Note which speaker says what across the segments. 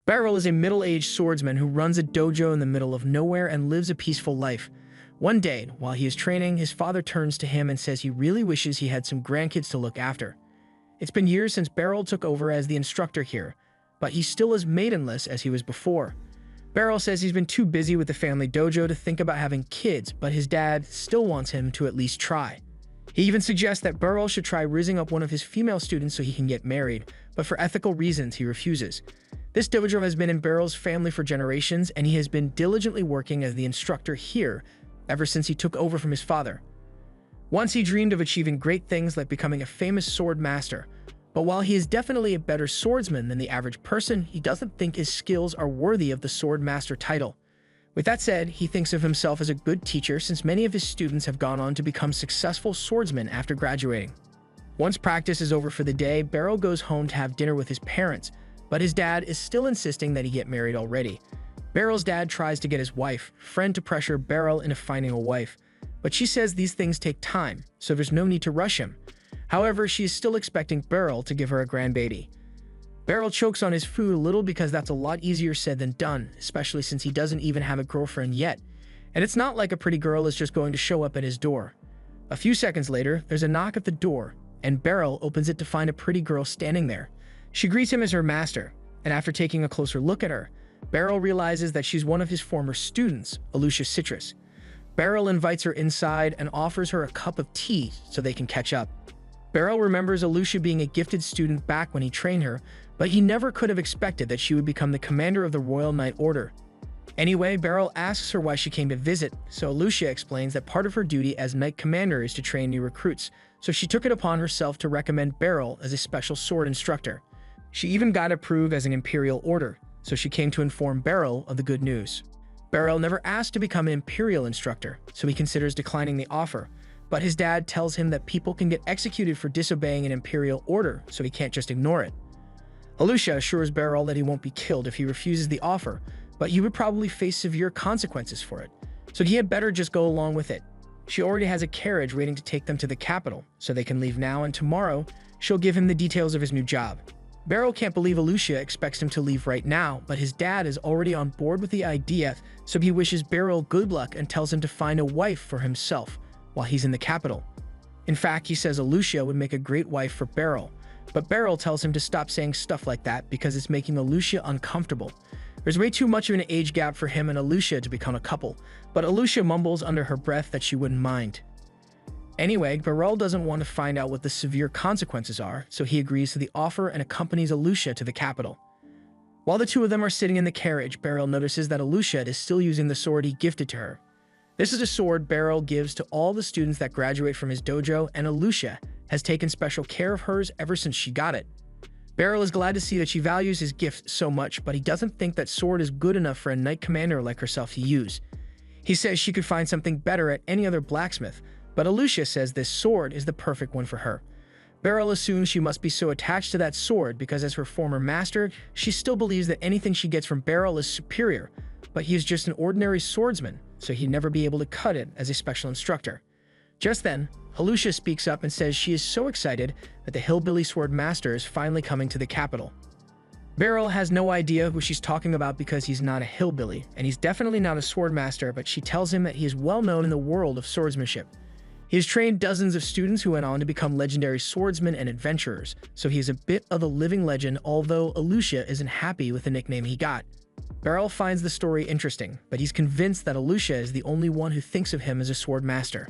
Speaker 1: Beryl is a middle-aged swordsman who runs a dojo in the middle of nowhere and lives a peaceful life. One day, while he is training, his father turns to him and says he really wishes he had some grandkids to look after. It's been years since Beryl took over as the instructor here, but he's still as maidenless as he was before. Beryl says he's been too busy with the family dojo to think about having kids, but his dad still wants him to at least try. He even suggests that Beryl should try raising up one of his female students so he can get married, but for ethical reasons he refuses. This dojo has been in Beryl's family for generations, and he has been diligently working as the instructor here ever since he took over from his father. Once he dreamed of achieving great things like becoming a famous sword master, but while he is definitely a better swordsman than the average person, he doesn't think his skills are worthy of the sword master title. With that said, he thinks of himself as a good teacher since many of his students have gone on to become successful swordsmen after graduating. Once practice is over for the day, Beryl goes home to have dinner with his parents, but his dad is still insisting that he get married already. Beryl's dad tries to get his friend to pressure Beryl into finding a wife, but she says these things take time, so there's no need to rush him. However, she is still expecting Beryl to give her a grandbaby. Beryl chokes on his food a little because that's a lot easier said than done, especially since he doesn't even have a girlfriend yet. And it's not like a pretty girl is just going to show up at his door. A few seconds later, there's a knock at the door, and Beryl opens it to find a pretty girl standing there. She greets him as her master, and after taking a closer look at her, Beryl realizes that she's one of his former students, Alicia Citrus. Beryl invites her inside and offers her a cup of tea so they can catch up. Beryl remembers Alicia being a gifted student back when he trained her, but he never could have expected that she would become the commander of the Royal Knight Order. Anyway, Beryl asks her why she came to visit, so Alicia explains that part of her duty as Knight Commander is to train new recruits, so she took it upon herself to recommend Beryl as a special sword instructor. She even got approved as an Imperial Order, so she came to inform Beryl of the good news. Beryl never asked to become an Imperial instructor, so he considers declining the offer, but his dad tells him that people can get executed for disobeying an Imperial order, so he can't just ignore it. Alicia assures Beryl that he won't be killed if he refuses the offer, but he would probably face severe consequences for it, so he had better just go along with it. She already has a carriage waiting to take them to the capital, so they can leave now, and tomorrow, she'll give him the details of his new job. Beryl can't believe Alicia expects him to leave right now, but his dad is already on board with the idea, so he wishes Beryl good luck and tells him to find a wife for himself while he's in the capital. In fact, he says Alicia would make a great wife for Beryl, but Beryl tells him to stop saying stuff like that because it's making Alicia uncomfortable. There's way too much of an age gap for him and Alicia to become a couple, but Alicia mumbles under her breath that she wouldn't mind. Anyway, Beryl doesn't want to find out what the severe consequences are, so he agrees to the offer and accompanies Alicia to the capital. While the two of them are sitting in the carriage, Beryl notices that Alicia is still using the sword he gifted to her. This is a sword Beryl gives to all the students that graduate from his dojo, and Alicia has taken special care of hers ever since she got it. Beryl is glad to see that she values his gift so much, but he doesn't think that sword is good enough for a knight commander like herself to use. He says she could find something better at any other blacksmith, but Alicia says this sword is the perfect one for her. Beryl assumes she must be so attached to that sword because as her former master, she still believes that anything she gets from Beryl is superior, but he is just an ordinary swordsman, so he'd never be able to cut it as a special instructor. Just then, Alicia speaks up and says she is so excited that the hillbilly sword master is finally coming to the capital. Beryl has no idea who she's talking about because he's not a hillbilly, and he's definitely not a sword master, but she tells him that he is well known in the world of swordsmanship. He has trained dozens of students who went on to become legendary swordsmen and adventurers, so he is a bit of a living legend, although Alicia isn't happy with the nickname he got. Beryl finds the story interesting, but he's convinced that Alicia is the only one who thinks of him as a sword master.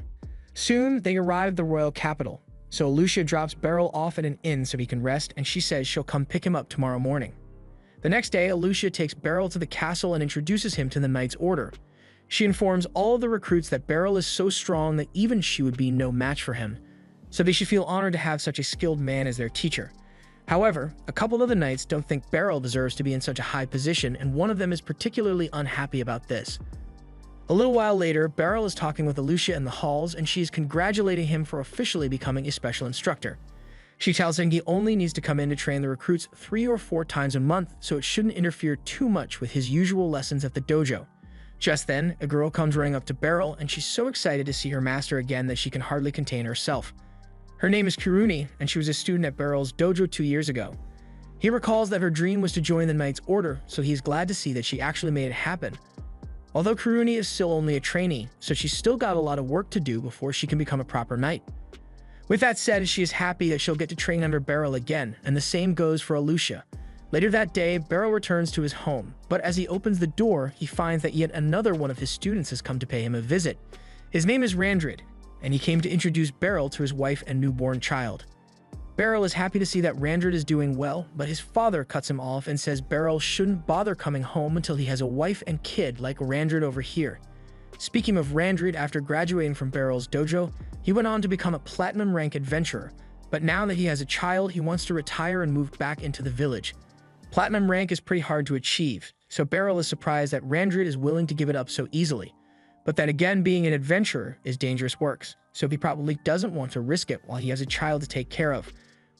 Speaker 1: Soon, they arrive at the royal capital, so Alicia drops Beryl off at an inn so he can rest, and she says she'll come pick him up tomorrow morning. The next day, Alicia takes Beryl to the castle and introduces him to the Knight's Order. She informs all of the recruits that Beryl is so strong that even she would be no match for him, so they should feel honored to have such a skilled man as their teacher. However, a couple of the knights don't think Beryl deserves to be in such a high position, and one of them is particularly unhappy about this. A little while later, Beryl is talking with Alicia in the halls, and she is congratulating him for officially becoming a special instructor. She tells him he only needs to come in to train the recruits 3 or 4 times a month, so it shouldn't interfere too much with his usual lessons at the dojo. Just then, a girl comes running up to Beryl, and she's so excited to see her master again that she can hardly contain herself. Her name is Kiruni, and she was a student at Beryl's dojo 2 years ago. He recalls that her dream was to join the Knight's Order, so he is glad to see that she actually made it happen. Although Kuruni is still only a trainee, so she's still got a lot of work to do before she can become a proper knight. With that said, she is happy that she'll get to train under Beryl again, and the same goes for Alucia. Later that day, Beryl returns to his home, but as he opens the door, he finds that yet another one of his students has come to pay him a visit. His name is Randrid, and he came to introduce Beryl to his wife and newborn child. Beryl is happy to see that Randrid is doing well, but his father cuts him off and says Beryl shouldn't bother coming home until he has a wife and kid like Randrid over here. Speaking of Randrid, after graduating from Beryl's dojo, he went on to become a platinum rank adventurer, but now that he has a child, he wants to retire and move back into the village. Platinum rank is pretty hard to achieve, so Beryl is surprised that Randrid is willing to give it up so easily. But then again, being an adventurer is dangerous work, so he probably doesn't want to risk it while he has a child to take care of.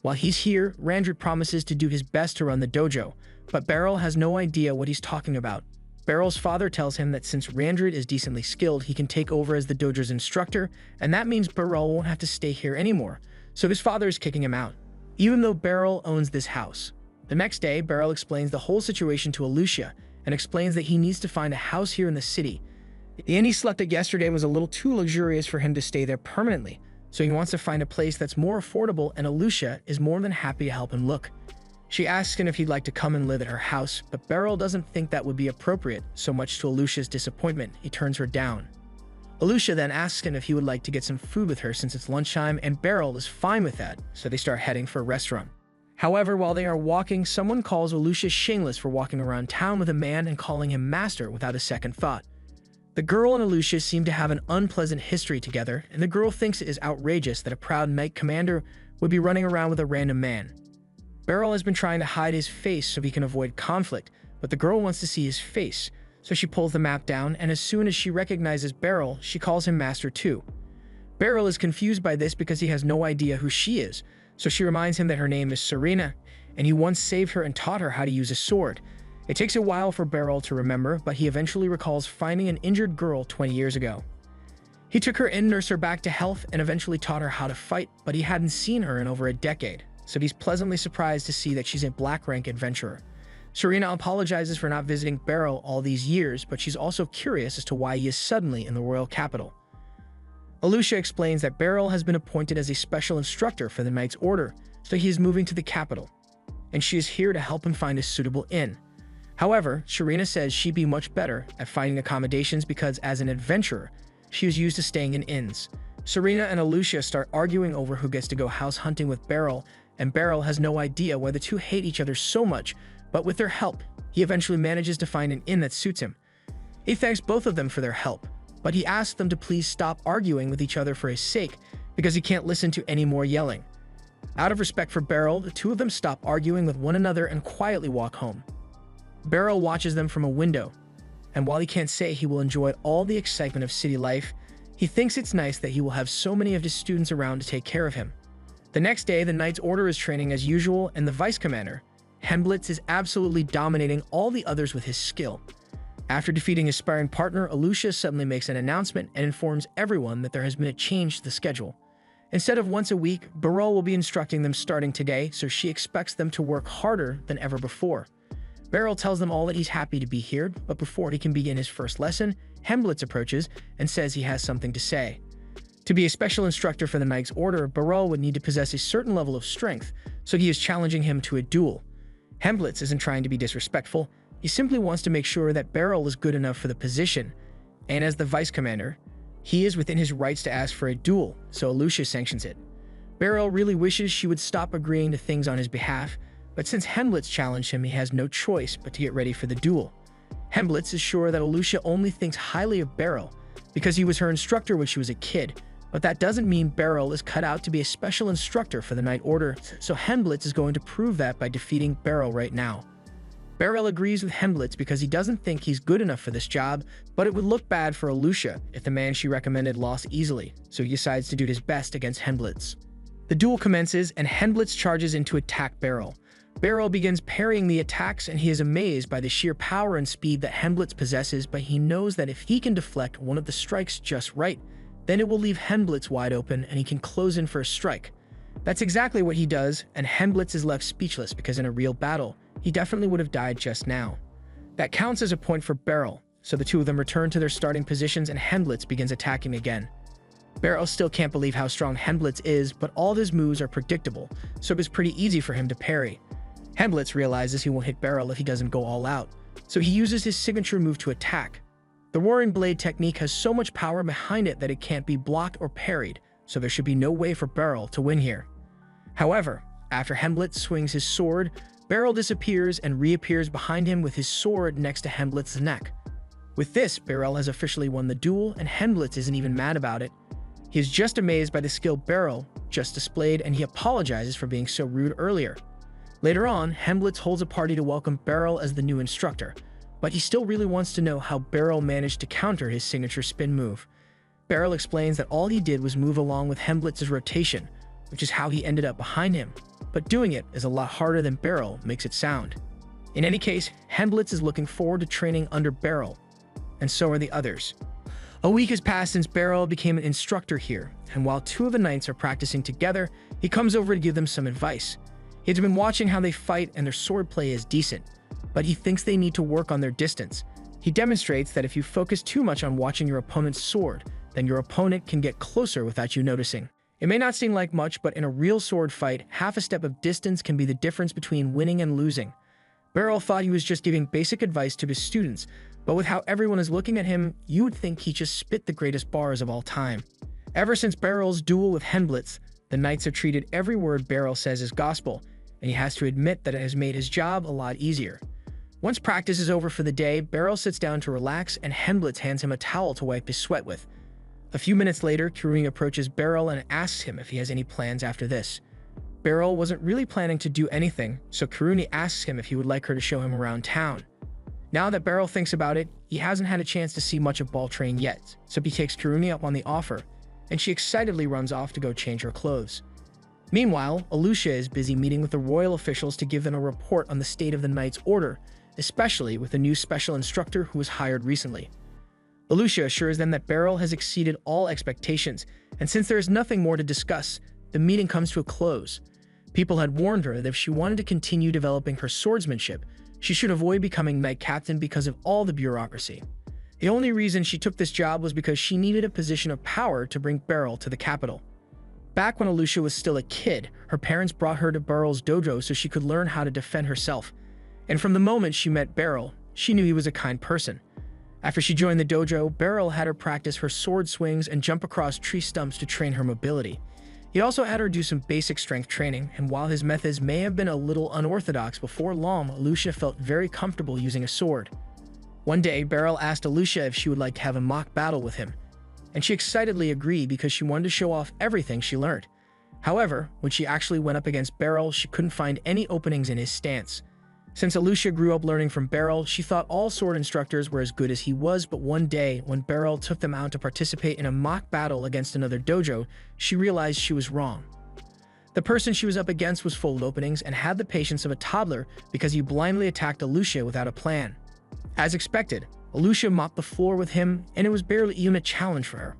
Speaker 1: While he's here, Randrid promises to do his best to run the dojo, but Beryl has no idea what he's talking about. Beryl's father tells him that since Randrid is decently skilled, he can take over as the dojo's instructor, and that means Beryl won't have to stay here anymore, so his father is kicking him out, even though Beryl owns this house. The next day, Beryl explains the whole situation to Alucia, and explains that he needs to find a house here in the city. The inn he slept at yesterday was a little too luxurious for him to stay there permanently, so he wants to find a place that's more affordable, and Alucia is more than happy to help him look. She asks him if he'd like to come and live at her house, but Beryl doesn't think that would be appropriate, so much to Alucia's disappointment, he turns her down. Alucia then asks him if he would like to get some food with her since it's lunchtime, and Beryl is fine with that, so they start heading for a restaurant. However, while they are walking, someone calls Alucia shameless for walking around town with a man and calling him master without a second thought. The girl and Alucia seem to have an unpleasant history together, and the girl thinks it is outrageous that a proud knight commander would be running around with a random man. Beryl has been trying to hide his face so he can avoid conflict, but the girl wants to see his face, so she pulls the map down, and as soon as she recognizes Beryl, she calls him master too. Beryl is confused by this because he has no idea who she is, so she reminds him that her name is Serena, and he once saved her and taught her how to use a sword. It takes a while for Beryl to remember, but he eventually recalls finding an injured girl 20 years ago. He took her in, nursed her back to health, and eventually taught her how to fight, but he hadn't seen her in over a decade, so he's pleasantly surprised to see that she's a black rank adventurer. Serena apologizes for not visiting Beryl all these years, but she's also curious as to why he is suddenly in the royal capital. Alucia explains that Beryl has been appointed as a special instructor for the Knight's Order, so he is moving to the capital, and she is here to help him find a suitable inn. However, Serena says she'd be much better at finding accommodations because, as an adventurer, she was used to staying in inns. Serena and Alucia start arguing over who gets to go house hunting with Beryl, and Beryl has no idea why the two hate each other so much, but with their help, he eventually manages to find an inn that suits him. He thanks both of them for their help, but he asks them to please stop arguing with each other for his sake, because he can't listen to any more yelling. Out of respect for Beryl, the two of them stop arguing with one another and quietly walk home. Beryl watches them from a window, and while he can't say he will enjoy all the excitement of city life, he thinks it's nice that he will have so many of his students around to take care of him. The next day, the Knight's Order is training as usual, and the Vice Commander, Hemblitz, is absolutely dominating all the others with his skill. After defeating his sparring partner, Alucia suddenly makes an announcement and informs everyone that there has been a change to the schedule. Instead of once a week, Beryl will be instructing them starting today, so she expects them to work harder than ever before. Beryl tells them all that he's happy to be here, but before he can begin his first lesson, Hemblitz approaches and says he has something to say. To be a special instructor for the Knight's Order, Beryl would need to possess a certain level of strength, so he is challenging him to a duel. Hemblitz isn't trying to be disrespectful, he simply wants to make sure that Beryl is good enough for the position, and as the Vice Commander, he is within his rights to ask for a duel, so Alucia sanctions it. Beryl really wishes she would stop agreeing to things on his behalf, but since Hemblitz challenged him, he has no choice but to get ready for the duel. Hemblitz is sure that Alucia only thinks highly of Beryl because he was her instructor when she was a kid, but that doesn't mean Beryl is cut out to be a special instructor for the Knight Order, so Hemblitz is going to prove that by defeating Beryl right now. Beryl agrees with Hemblitz because he doesn't think he's good enough for this job, but it would look bad for Alucia if the man she recommended lost easily, so he decides to do his best against Hemblitz. The duel commences, and Hemblitz charges in to attack Beryl. Beryl begins parrying the attacks, and he is amazed by the sheer power and speed that Hemblitz possesses, but he knows that if he can deflect one of the strikes just right, then it will leave Hemblitz wide open and he can close in for a strike. That's exactly what he does, and Hemblitz is left speechless because in a real battle, he definitely would have died just now. That counts as a point for Beryl, so the two of them return to their starting positions and Hemblitz begins attacking again. Beryl still can't believe how strong Hemblitz is, but all of his moves are predictable, so it was pretty easy for him to parry. Hemblitz realizes he won't hit Beryl if he doesn't go all out, so he uses his signature move to attack. The Roaring Blade technique has so much power behind it that it can't be blocked or parried, so there should be no way for Beryl to win here. However, after Hemblitz swings his sword, Beryl disappears and reappears behind him with his sword next to Hemblitz's neck. With this, Beryl has officially won the duel, and Hemblitz isn't even mad about it. He is just amazed by the skill Beryl just displayed, and he apologizes for being so rude earlier. Later on, Hemblitz holds a party to welcome Beryl as the new instructor, but he still really wants to know how Beryl managed to counter his signature spin move. Beryl explains that all he did was move along with Hemblitz's rotation, which is how he ended up behind him, but doing it is a lot harder than Beryl makes it sound. In any case, Hemblitz is looking forward to training under Beryl, and so are the others. A week has passed since Beryl became an instructor here, and while two of the knights are practicing together, he comes over to give them some advice. He has been watching how they fight and their swordplay is decent, but he thinks they need to work on their distance. He demonstrates that if you focus too much on watching your opponent's sword, then your opponent can get closer without you noticing. It may not seem like much, but in a real sword fight, half a step of distance can be the difference between winning and losing. Beryl thought he was just giving basic advice to his students, but with how everyone is looking at him, you would think he just spit the greatest bars of all time. Ever since Beryl's duel with Hemblitz, the knights have treated every word Beryl says as gospel, and he has to admit that it has made his job a lot easier. Once practice is over for the day, Beryl sits down to relax and Hemblitz hands him a towel to wipe his sweat with. A few minutes later, Kiruni approaches Beryl and asks him if he has any plans after this. Beryl wasn't really planning to do anything, so Kiruni asks him if he would like her to show him around town. Now that Beryl thinks about it, he hasn't had a chance to see much of Baltrain yet, so he takes Kiruni up on the offer, and she excitedly runs off to go change her clothes. Meanwhile, Alucia is busy meeting with the royal officials to give them a report on the state of the Knight's Order, especially with the new special instructor who was hired recently. Alucia assures them that Beryl has exceeded all expectations, and since there is nothing more to discuss, the meeting comes to a close. People had warned her that if she wanted to continue developing her swordsmanship, she should avoid becoming Knight Captain because of all the bureaucracy. The only reason she took this job was because she needed a position of power to bring Beryl to the capital. Back when Alucia was still a kid, her parents brought her to Beryl's dojo so she could learn how to defend herself. And from the moment she met Beryl, she knew he was a kind person. After she joined the dojo, Beryl had her practice her sword swings and jump across tree stumps to train her mobility. He also had her do some basic strength training, and while his methods may have been a little unorthodox, before long, Alucia felt very comfortable using a sword. One day, Beryl asked Alucia if she would like to have a mock battle with him, and she excitedly agreed because she wanted to show off everything she learned. However, when she actually went up against Beryl, she couldn't find any openings in his stance. Since Alucia grew up learning from Beryl, she thought all sword instructors were as good as he was, but one day, when Beryl took them out to participate in a mock battle against another dojo, she realized she was wrong. The person she was up against was full of openings and had the patience of a toddler because he blindly attacked Alucia without a plan. As expected, Alucia mopped the floor with him, and it was barely even a challenge for her.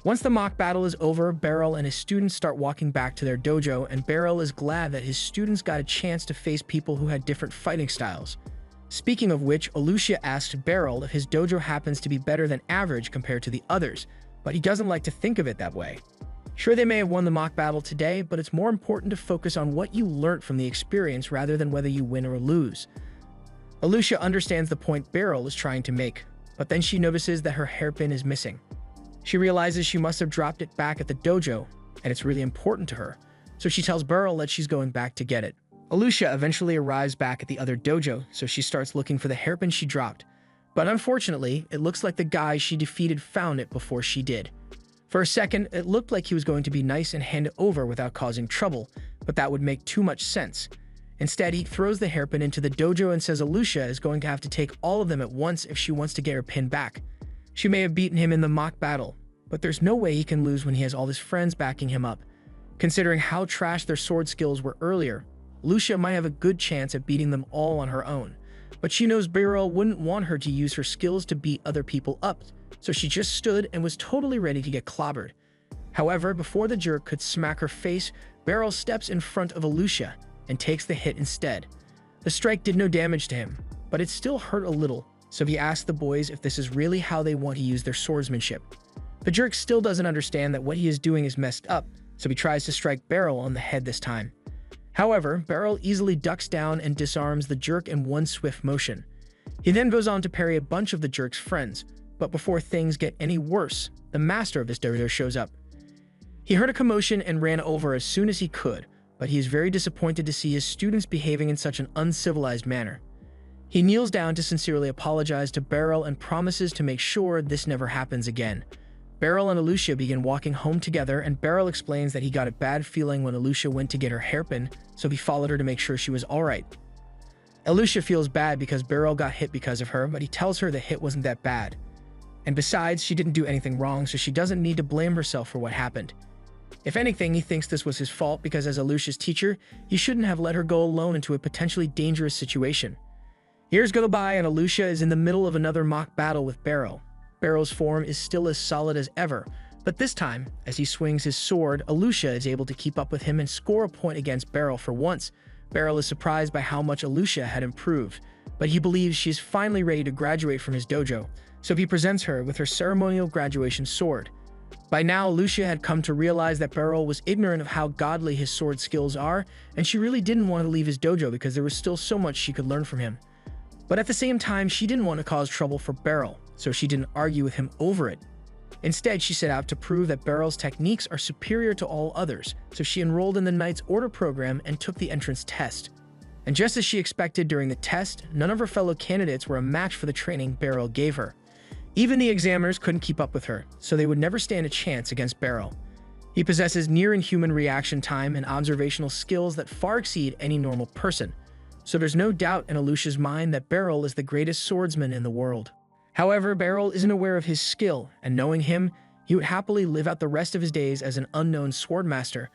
Speaker 1: Once the mock battle is over, Beryl and his students start walking back to their dojo, and Beryl is glad that his students got a chance to face people who had different fighting styles. Speaking of which, Alucia asked Beryl if his dojo happens to be better than average compared to the others, but he doesn't like to think of it that way. Sure, they may have won the mock battle today, but it's more important to focus on what you learned from the experience rather than whether you win or lose. Alucia understands the point Beryl is trying to make, but then she notices that her hairpin is missing. She realizes she must have dropped it back at the dojo, and it's really important to her, so she tells Beryl that she's going back to get it. Alucia eventually arrives back at the other dojo, so she starts looking for the hairpin she dropped. But unfortunately, it looks like the guy she defeated found it before she did. For a second, it looked like he was going to be nice and hand it over without causing trouble, but that would make too much sense. Instead, he throws the hairpin into the dojo and says Alucia is going to have to take all of them at once if she wants to get her pin back. She may have beaten him in the mock battle, but there's no way he can lose when he has all his friends backing him up. Considering how trash their sword skills were earlier, Alucia might have a good chance at beating them all on her own. But she knows Beryl wouldn't want her to use her skills to beat other people up, so she just stood and was totally ready to get clobbered. However, before the jerk could smack her face, Beryl steps in front of Alucia and takes the hit instead. The strike did no damage to him, but it still hurt a little, so he asks the boys if this is really how they want to use their swordsmanship. The jerk still doesn't understand that what he is doing is messed up, so he tries to strike Beryl on the head this time. However, Beryl easily ducks down and disarms the jerk in one swift motion. He then goes on to parry a bunch of the jerk's friends, but before things get any worse, the master of his dojo shows up. He heard a commotion and ran over as soon as he could, but he is very disappointed to see his students behaving in such an uncivilized manner. He kneels down to sincerely apologize to Beryl and promises to make sure this never happens again. Beryl and Alucia begin walking home together, and Beryl explains that he got a bad feeling when Alucia went to get her hairpin, so he followed her to make sure she was alright. Alucia feels bad because Beryl got hit because of her, but he tells her the hit wasn't that bad. And besides, she didn't do anything wrong, so she doesn't need to blame herself for what happened. If anything, he thinks this was his fault because as Alucia's teacher, he shouldn't have let her go alone into a potentially dangerous situation. Years go by and Alucia is in the middle of another mock battle with Beryl. Beryl's form is still as solid as ever, but this time, as he swings his sword, Alucia is able to keep up with him and score a point against Beryl for once. Beryl is surprised by how much Alucia had improved, but he believes she is finally ready to graduate from his dojo, so he presents her with her ceremonial graduation sword. By now, Alucia had come to realize that Beryl was ignorant of how godly his sword skills are, and she really didn't want to leave his dojo because there was still so much she could learn from him. But at the same time, she didn't want to cause trouble for Beryl, so she didn't argue with him over it. Instead, she set out to prove that Beryl's techniques are superior to all others, so she enrolled in the Knight's Order program and took the entrance test. And just as she expected during the test, none of her fellow candidates were a match for the training Beryl gave her. Even the examiners couldn't keep up with her, so they would never stand a chance against Beryl. He possesses near-inhuman reaction time and observational skills that far exceed any normal person, so there's no doubt in Alucia's mind that Beryl is the greatest swordsman in the world. However, Beryl isn't aware of his skill, and knowing him, he would happily live out the rest of his days as an unknown swordmaster,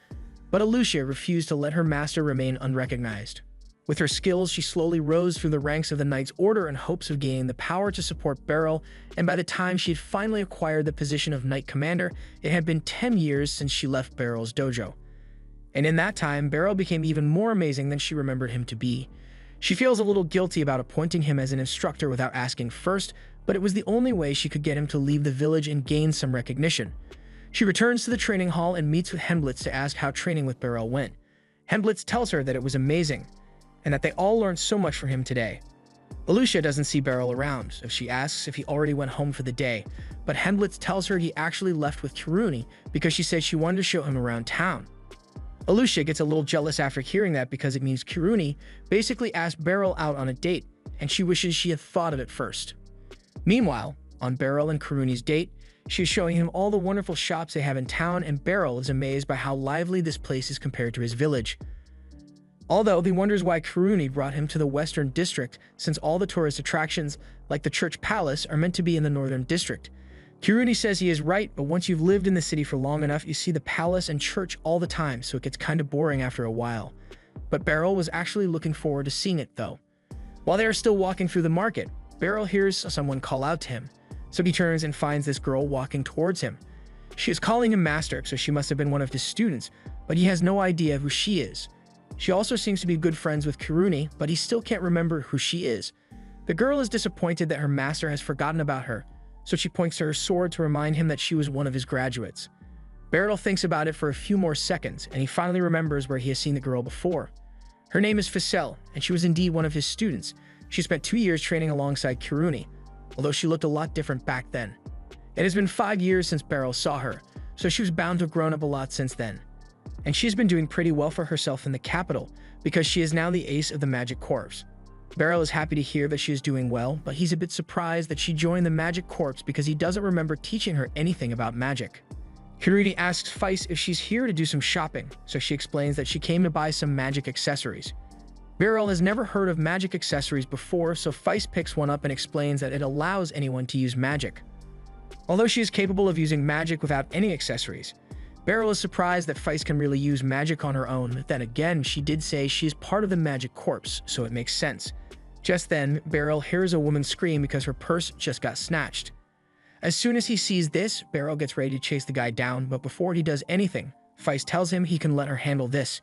Speaker 1: but Alucia refused to let her master remain unrecognized. With her skills, she slowly rose through the ranks of the Knight's Order in hopes of gaining the power to support Beryl, and by the time she had finally acquired the position of Knight Commander, it had been 10 years since she left Beryl's dojo. And in that time, Beryl became even more amazing than she remembered him to be. She feels a little guilty about appointing him as an instructor without asking first, but it was the only way she could get him to leave the village and gain some recognition. She returns to the training hall and meets with Helmblitz to ask how training with Beryl went. Helmblitz tells her that it was amazing, and that they all learned so much from him today. Alucia doesn't see Beryl around, so she asks if he already went home for the day, but Helmblitz tells her he actually left with Kiruni because she said she wanted to show him around town. Alucia gets a little jealous after hearing that because it means Kiruni basically asked Beryl out on a date, and she wishes she had thought of it first. Meanwhile, on Beryl and Kiruni's date, she is showing him all the wonderful shops they have in town, and Beryl is amazed by how lively this place is compared to his village. Although he wonders why Kiruni brought him to the Western District, since all the tourist attractions, like the Church Palace, are meant to be in the Northern District. Kiruni says he is right, but once you've lived in the city for long enough, you see the palace and church all the time, so it gets kind of boring after a while. But Beryl was actually looking forward to seeing it, though. While they are still walking through the market, Beryl hears someone call out to him, so he turns and finds this girl walking towards him. She is calling him master, so she must have been one of his students, but he has no idea who she is. She also seems to be good friends with Kiruni, but he still can't remember who she is. The girl is disappointed that her master has forgotten about her, so she points to her sword to remind him that she was one of his graduates. Beryl thinks about it for a few more seconds, and he finally remembers where he has seen the girl before. Her name is Ficelle, and she was indeed one of his students. She spent 2 years training alongside Kiruni, although she looked a lot different back then. It has been 5 years since Beryl saw her, so she was bound to have grown up a lot since then. And she's been doing pretty well for herself in the capital, because she is now the ace of the Magic Corps. Beryl is happy to hear that she is doing well, but he's a bit surprised that she joined the Magic Corps because he doesn't remember teaching her anything about magic. Kiruni asks Feist if she's here to do some shopping, so she explains that she came to buy some magic accessories. Beryl has never heard of magic accessories before, so Feist picks one up and explains that it allows anyone to use magic. Although she is capable of using magic without any accessories, Beryl is surprised that Feist can really use magic on her own, but then again, she did say she is part of the Magic Corps, so it makes sense. Just then, Beryl hears a woman scream because her purse just got snatched. As soon as he sees this, Beryl gets ready to chase the guy down, but before he does anything, Feist tells him he can let her handle this.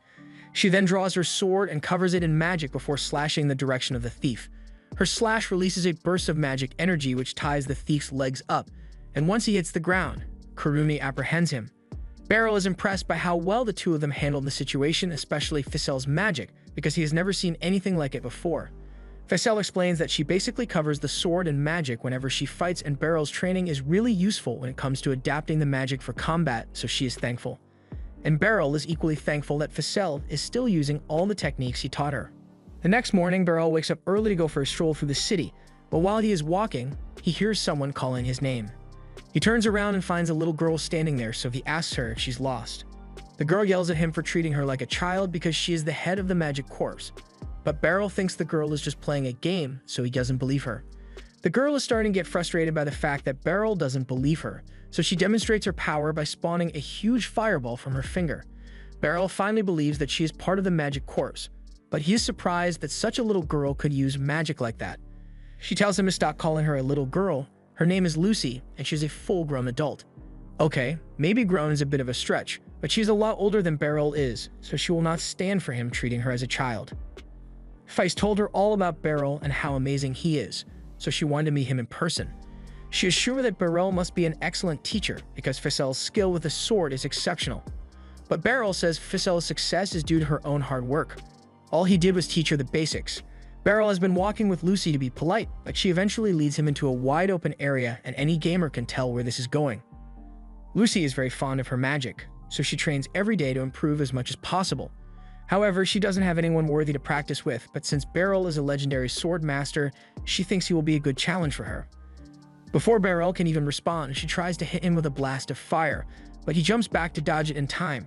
Speaker 1: She then draws her sword and covers it in magic before slashing the direction of the thief. Her slash releases a burst of magic energy which ties the thief's legs up, and once he hits the ground, Kurumi apprehends him. Beryl is impressed by how well the two of them handled the situation, especially Ficel's magic, because he has never seen anything like it before. Ficel explains that she basically covers the sword in magic whenever she fights, and Beryl's training is really useful when it comes to adapting the magic for combat, so she is thankful. And Beryl is equally thankful that Ficel is still using all the techniques he taught her. The next morning, Beryl wakes up early to go for a stroll through the city, but while he is walking, he hears someone calling his name. He turns around and finds a little girl standing there, so he asks her if she's lost. The girl yells at him for treating her like a child because she is the head of the Magic Corps, but Beryl thinks the girl is just playing a game, so he doesn't believe her. The girl is starting to get frustrated by the fact that Beryl doesn't believe her, so she demonstrates her power by spawning a huge fireball from her finger. Beryl finally believes that she is part of the Magic Corps, but he is surprised that such a little girl could use magic like that. She tells him to stop calling her a little girl. Her name is Lucy, and she's a full-grown adult. Okay, maybe grown is a bit of a stretch, but she's a lot older than Beryl is, so she will not stand for him treating her as a child. Feist told her all about Beryl and how amazing he is, so she wanted to meet him in person. She is sure that Beryl must be an excellent teacher because Ficel's skill with the sword is exceptional. But Beryl says Ficel's success is due to her own hard work. All he did was teach her the basics. Beryl has been walking with Lucy to be polite, but she eventually leads him into a wide-open area, and any gamer can tell where this is going. Lucy is very fond of her magic, so she trains every day to improve as much as possible. However, she doesn't have anyone worthy to practice with, but since Beryl is a legendary sword master, she thinks he will be a good challenge for her. Before Beryl can even respond, she tries to hit him with a blast of fire, but he jumps back to dodge it in time.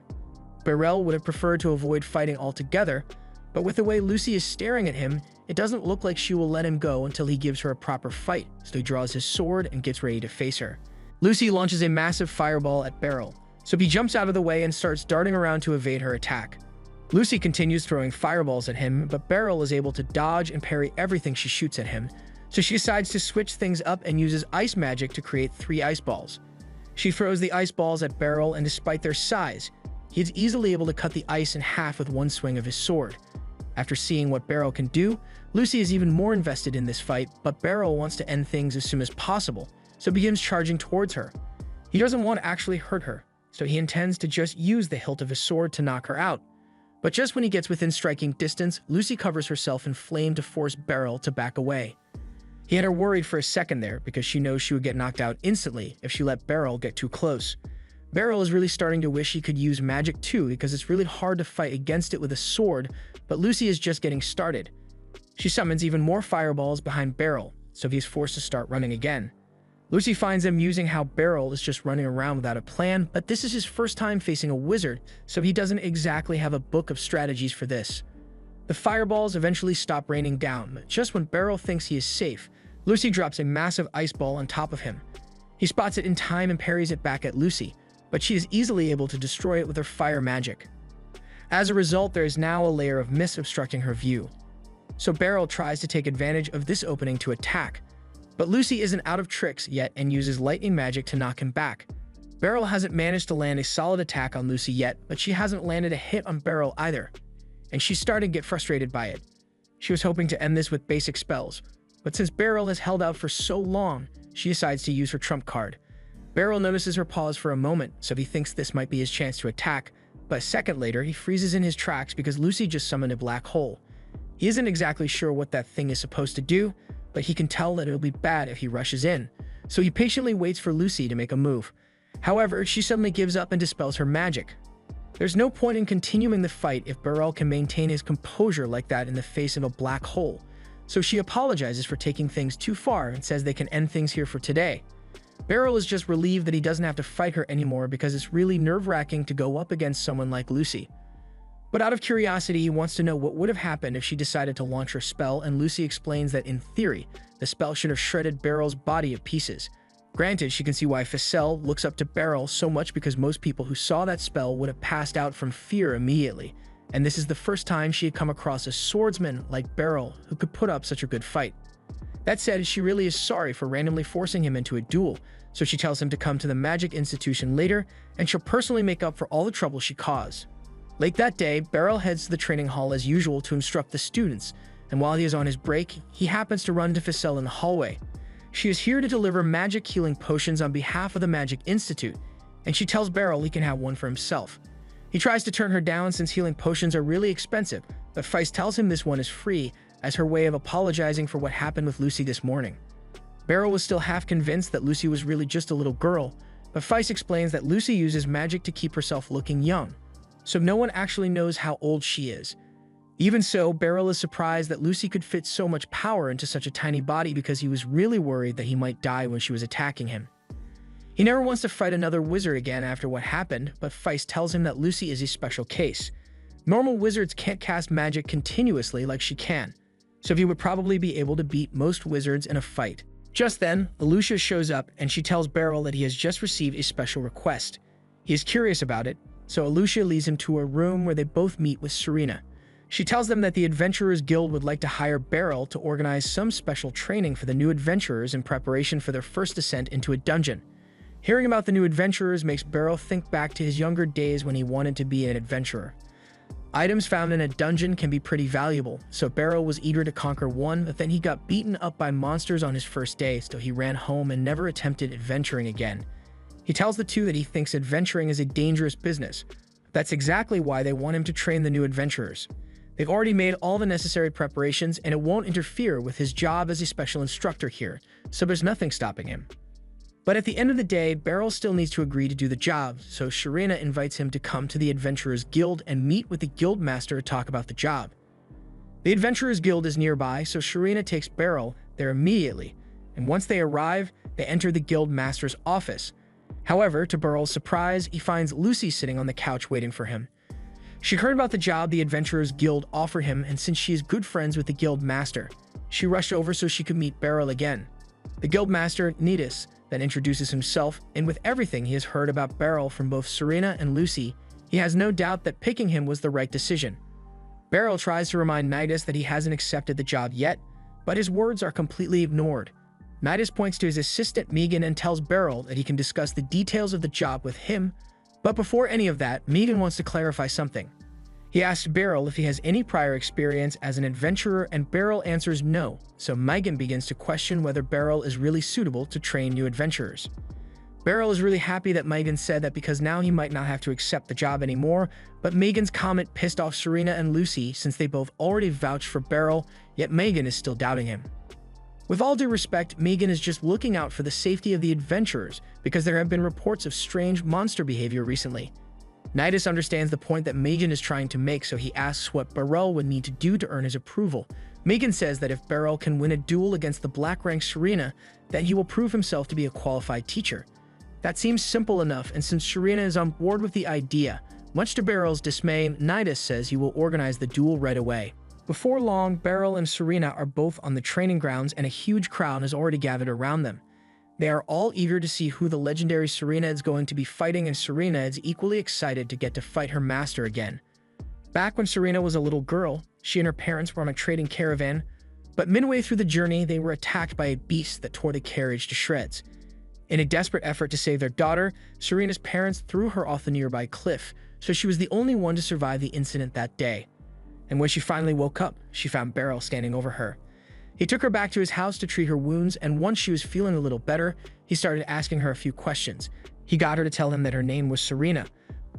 Speaker 1: Beryl would have preferred to avoid fighting altogether, but with the way Lucy is staring at him, it doesn't look like she will let him go until he gives her a proper fight, so he draws his sword and gets ready to face her. Lucy launches a massive fireball at Beryl, so he jumps out of the way and starts darting around to evade her attack. Lucy continues throwing fireballs at him, but Beryl is able to dodge and parry everything she shoots at him, so she decides to switch things up and uses ice magic to create 3 ice balls. She throws the ice balls at Beryl, and despite their size, he is easily able to cut the ice in half with one swing of his sword. After seeing what Beryl can do, Lucy is even more invested in this fight, but Beryl wants to end things as soon as possible, so begins charging towards her. He doesn't want to actually hurt her, so he intends to just use the hilt of his sword to knock her out. But just when he gets within striking distance, Lucy covers herself in flame to force Beryl to back away. He had her worried for a second there because she knows she would get knocked out instantly if she let Beryl get too close. Beryl is really starting to wish he could use magic too because it's really hard to fight against it with a sword, but Lucy is just getting started. She summons even more fireballs behind Beryl, so he's forced to start running again. Lucy finds amusing how Beryl is just running around without a plan, but this is his first time facing a wizard, so he doesn't exactly have a book of strategies for this. The fireballs eventually stop raining down, but just when Beryl thinks he is safe, Lucy drops a massive ice ball on top of him. He spots it in time and parries it back at Lucy, but she is easily able to destroy it with her fire magic. As a result, there is now a layer of mist obstructing her view. So Beryl tries to take advantage of this opening to attack, but Lucy isn't out of tricks yet and uses lightning magic to knock him back. Beryl hasn't managed to land a solid attack on Lucy yet, but she hasn't landed a hit on Beryl either, and she's starting to get frustrated by it. She was hoping to end this with basic spells, but since Beryl has held out for so long, she decides to use her trump card. Beryl notices her pause for a moment, so he thinks this might be his chance to attack, but a second later, he freezes in his tracks because Lucy just summoned a black hole. He isn't exactly sure what that thing is supposed to do, but he can tell that it'll be bad if he rushes in, so he patiently waits for Lucy to make a move. However, she suddenly gives up and dispels her magic. There's no point in continuing the fight if Beryl can maintain his composure like that in the face of a black hole, so she apologizes for taking things too far and says they can end things here for today. Beryl is just relieved that he doesn't have to fight her anymore because it's really nerve-wracking to go up against someone like Lucy. But out of curiosity, he wants to know what would have happened if she decided to launch her spell, and Lucy explains that in theory, the spell should have shredded Beryl's body to pieces. Granted, she can see why Ficel looks up to Beryl so much because most people who saw that spell would have passed out from fear immediately, and this is the first time she had come across a swordsman like Beryl who could put up such a good fight. That said, she really is sorry for randomly forcing him into a duel, so she tells him to come to the Magic Institution later, and she'll personally make up for all the trouble she caused. Late that day, Beryl heads to the training hall as usual to instruct the students, and while he is on his break, he happens to run into Ficelle in the hallway. She is here to deliver magic healing potions on behalf of the Magic Institute, and she tells Beryl he can have one for himself. He tries to turn her down since healing potions are really expensive, but Feist tells him this one is free as her way of apologizing for what happened with Lucy this morning. Beryl was still half convinced that Lucy was really just a little girl, but Feist explains that Lucy uses magic to keep herself looking young, so no one actually knows how old she is. Even so, Beryl is surprised that Lucy could fit so much power into such a tiny body because he was really worried that he might die when she was attacking him. He never wants to fight another wizard again after what happened, but Feist tells him that Lucy is a special case. Normal wizards can't cast magic continuously like she can, so he would probably be able to beat most wizards in a fight. Just then, Lucia shows up and she tells Beryl that he has just received a special request. He is curious about it, so Lucia leads him to a room where they both meet with Serena. She tells them that the Adventurers Guild would like to hire Beryl to organize some special training for the new adventurers in preparation for their first descent into a dungeon. Hearing about the new adventurers makes Beryl think back to his younger days when he wanted to be an adventurer. Items found in a dungeon can be pretty valuable, so Beryl was eager to conquer one, but then he got beaten up by monsters on his first day, so he ran home and never attempted adventuring again. He tells the two that he thinks adventuring is a dangerous business. That's exactly why they want him to train the new adventurers. They've already made all the necessary preparations, and it won't interfere with his job as a special instructor here, so there's nothing stopping him. But at the end of the day, Beryl still needs to agree to do the job, so Serena invites him to come to the Adventurers Guild and meet with the guild master to talk about the job. The Adventurers Guild is nearby, so Serena takes Beryl there immediately, and once they arrive, they enter the guild master's office. However, to Beryl's surprise, he finds Lucy sitting on the couch waiting for him. She heard about the job the Adventurers Guild offered him, and since she is good friends with the guild master, she rushed over so she could meet Beryl again. The guild master, Nidus, then introduces himself, and with everything he has heard about Beryl from both Serena and Lucy, he has no doubt that picking him was the right decision. Beryl tries to remind Nidus that he hasn't accepted the job yet, but his words are completely ignored. Nidus points to his assistant Megan and tells Beryl that he can discuss the details of the job with him, but before any of that, Megan wants to clarify something. He asks Beryl if he has any prior experience as an adventurer, and Beryl answers no, so Megan begins to question whether Beryl is really suitable to train new adventurers. Beryl is really happy that Megan said that because now he might not have to accept the job anymore, but Megan's comment pissed off Serena and Lucy since they both already vouched for Beryl, yet Megan is still doubting him. With all due respect, Megan is just looking out for the safety of the adventurers because there have been reports of strange monster behavior recently. Nidus understands the point that Megan is trying to make, so he asks what Beryl would need to do to earn his approval. Megan says that if Beryl can win a duel against the black-rank Serena, then he will prove himself to be a qualified teacher. That seems simple enough, and since Serena is on board with the idea, much to Beryl's dismay, Nidus says he will organize the duel right away. Before long, Beryl and Serena are both on the training grounds and a huge crowd has already gathered around them. They are all eager to see who the legendary Serena is going to be fighting, and Serena is equally excited to get to fight her master again. Back when Serena was a little girl, she and her parents were on a trading caravan, but midway through the journey, they were attacked by a beast that tore the carriage to shreds. In a desperate effort to save their daughter, Serena's parents threw her off the nearby cliff, so she was the only one to survive the incident that day. And when she finally woke up, she found Beryl standing over her. He took her back to his house to treat her wounds, and once she was feeling a little better, he started asking her a few questions. He got her to tell him that her name was Serena,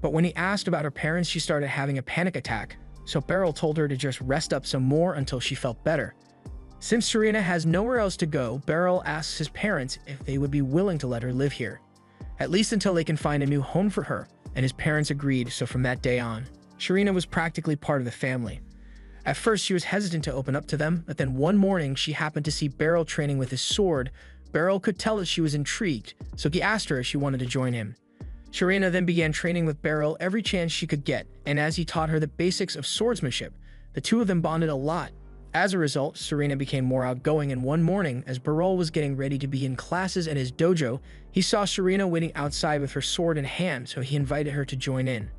Speaker 1: but when he asked about her parents, she started having a panic attack, so Beryl told her to just rest up some more until she felt better. Since Serena has nowhere else to go, Beryl asks his parents if they would be willing to let her live here, at least until they can find a new home for her, and his parents agreed, so from that day on, Serena was practically part of the family. At first, she was hesitant to open up to them, but then one morning, she happened to see Beryl training with his sword. Beryl could tell that she was intrigued, so he asked her if she wanted to join him. Serena then began training with Beryl every chance she could get, and as he taught her the basics of swordsmanship, the two of them bonded a lot. As a result, Serena became more outgoing, and one morning, as Beryl was getting ready to begin classes at his dojo, he saw Serena waiting outside with her sword in hand, so he invited her to join in.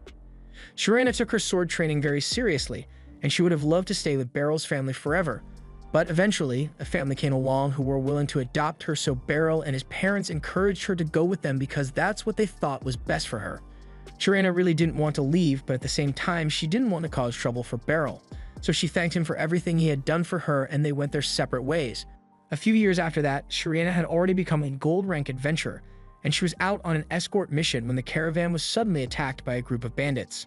Speaker 1: Serena took her sword training very seriously, and she would have loved to stay with Beryl's family forever. But eventually, a family came along who were willing to adopt her, so Beryl and his parents encouraged her to go with them because that's what they thought was best for her. Sharena really didn't want to leave, but at the same time, she didn't want to cause trouble for Beryl. So she thanked him for everything he had done for her, and they went their separate ways. A few years after that, Sharena had already become a gold rank adventurer, and she was out on an escort mission when the caravan was suddenly attacked by a group of bandits.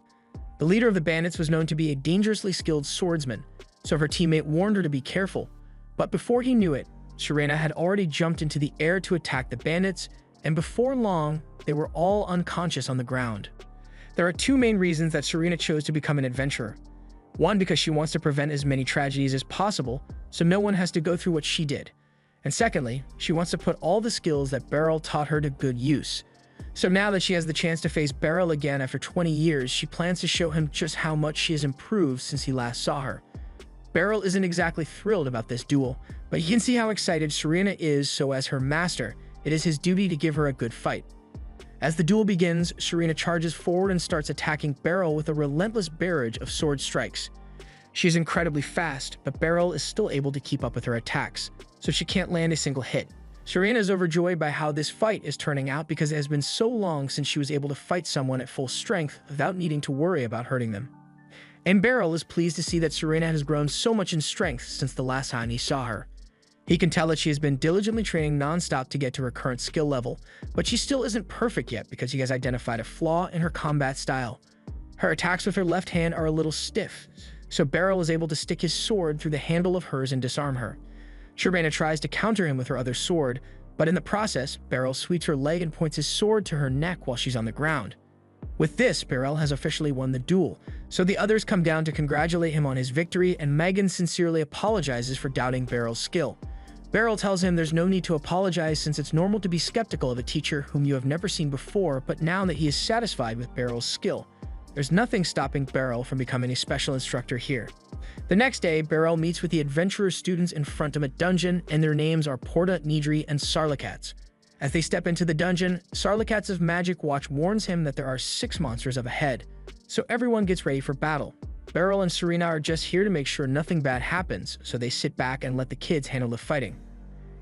Speaker 1: The leader of the bandits was known to be a dangerously skilled swordsman, so her teammate warned her to be careful. But before he knew it, Sharena had already jumped into the air to attack the bandits, and before long, they were all unconscious on the ground. There are two main reasons that Sharena chose to become an adventurer. One, because she wants to prevent as many tragedies as possible, so no one has to go through what she did. And secondly, she wants to put all the skills that Beryl taught her to good use. So now that she has the chance to face Beryl again after 20 years, she plans to show him just how much she has improved since he last saw her. Beryl isn't exactly thrilled about this duel, but he can see how excited Sharena is, so as her master, it is his duty to give her a good fight. As the duel begins, Sharena charges forward and starts attacking Beryl with a relentless barrage of sword strikes. She is incredibly fast, but Beryl is still able to keep up with her attacks, so she can't land a single hit. Sharena is overjoyed by how this fight is turning out because it has been so long since she was able to fight someone at full strength without needing to worry about hurting them. And Beryl is pleased to see that Sharena has grown so much in strength since the last time he saw her. He can tell that she has been diligently training non-stop to get to her current skill level, but she still isn't perfect yet because he has identified a flaw in her combat style. Her attacks with her left hand are a little stiff, so Beryl is able to stick his sword through the handle of hers and disarm her. Sharena tries to counter him with her other sword, but in the process, Beryl sweeps her leg and points his sword to her neck while she's on the ground. With this, Beryl has officially won the duel, so the others come down to congratulate him on his victory, and Megan sincerely apologizes for doubting Beryl's skill. Beryl tells him there's no need to apologize since it's normal to be skeptical of a teacher whom you have never seen before, but now that he is satisfied with Beryl's skill, there's nothing stopping Beryl from becoming a special instructor here. The next day, Beryl meets with the adventurer students in front of a dungeon, and their names are Porta, Nidri, and Sarlikats. As they step into the dungeon, Sarlikats' magic watch warns him that there are 6 monsters up ahead, so everyone gets ready for battle. Beryl and Sharena are just here to make sure nothing bad happens, so they sit back and let the kids handle the fighting.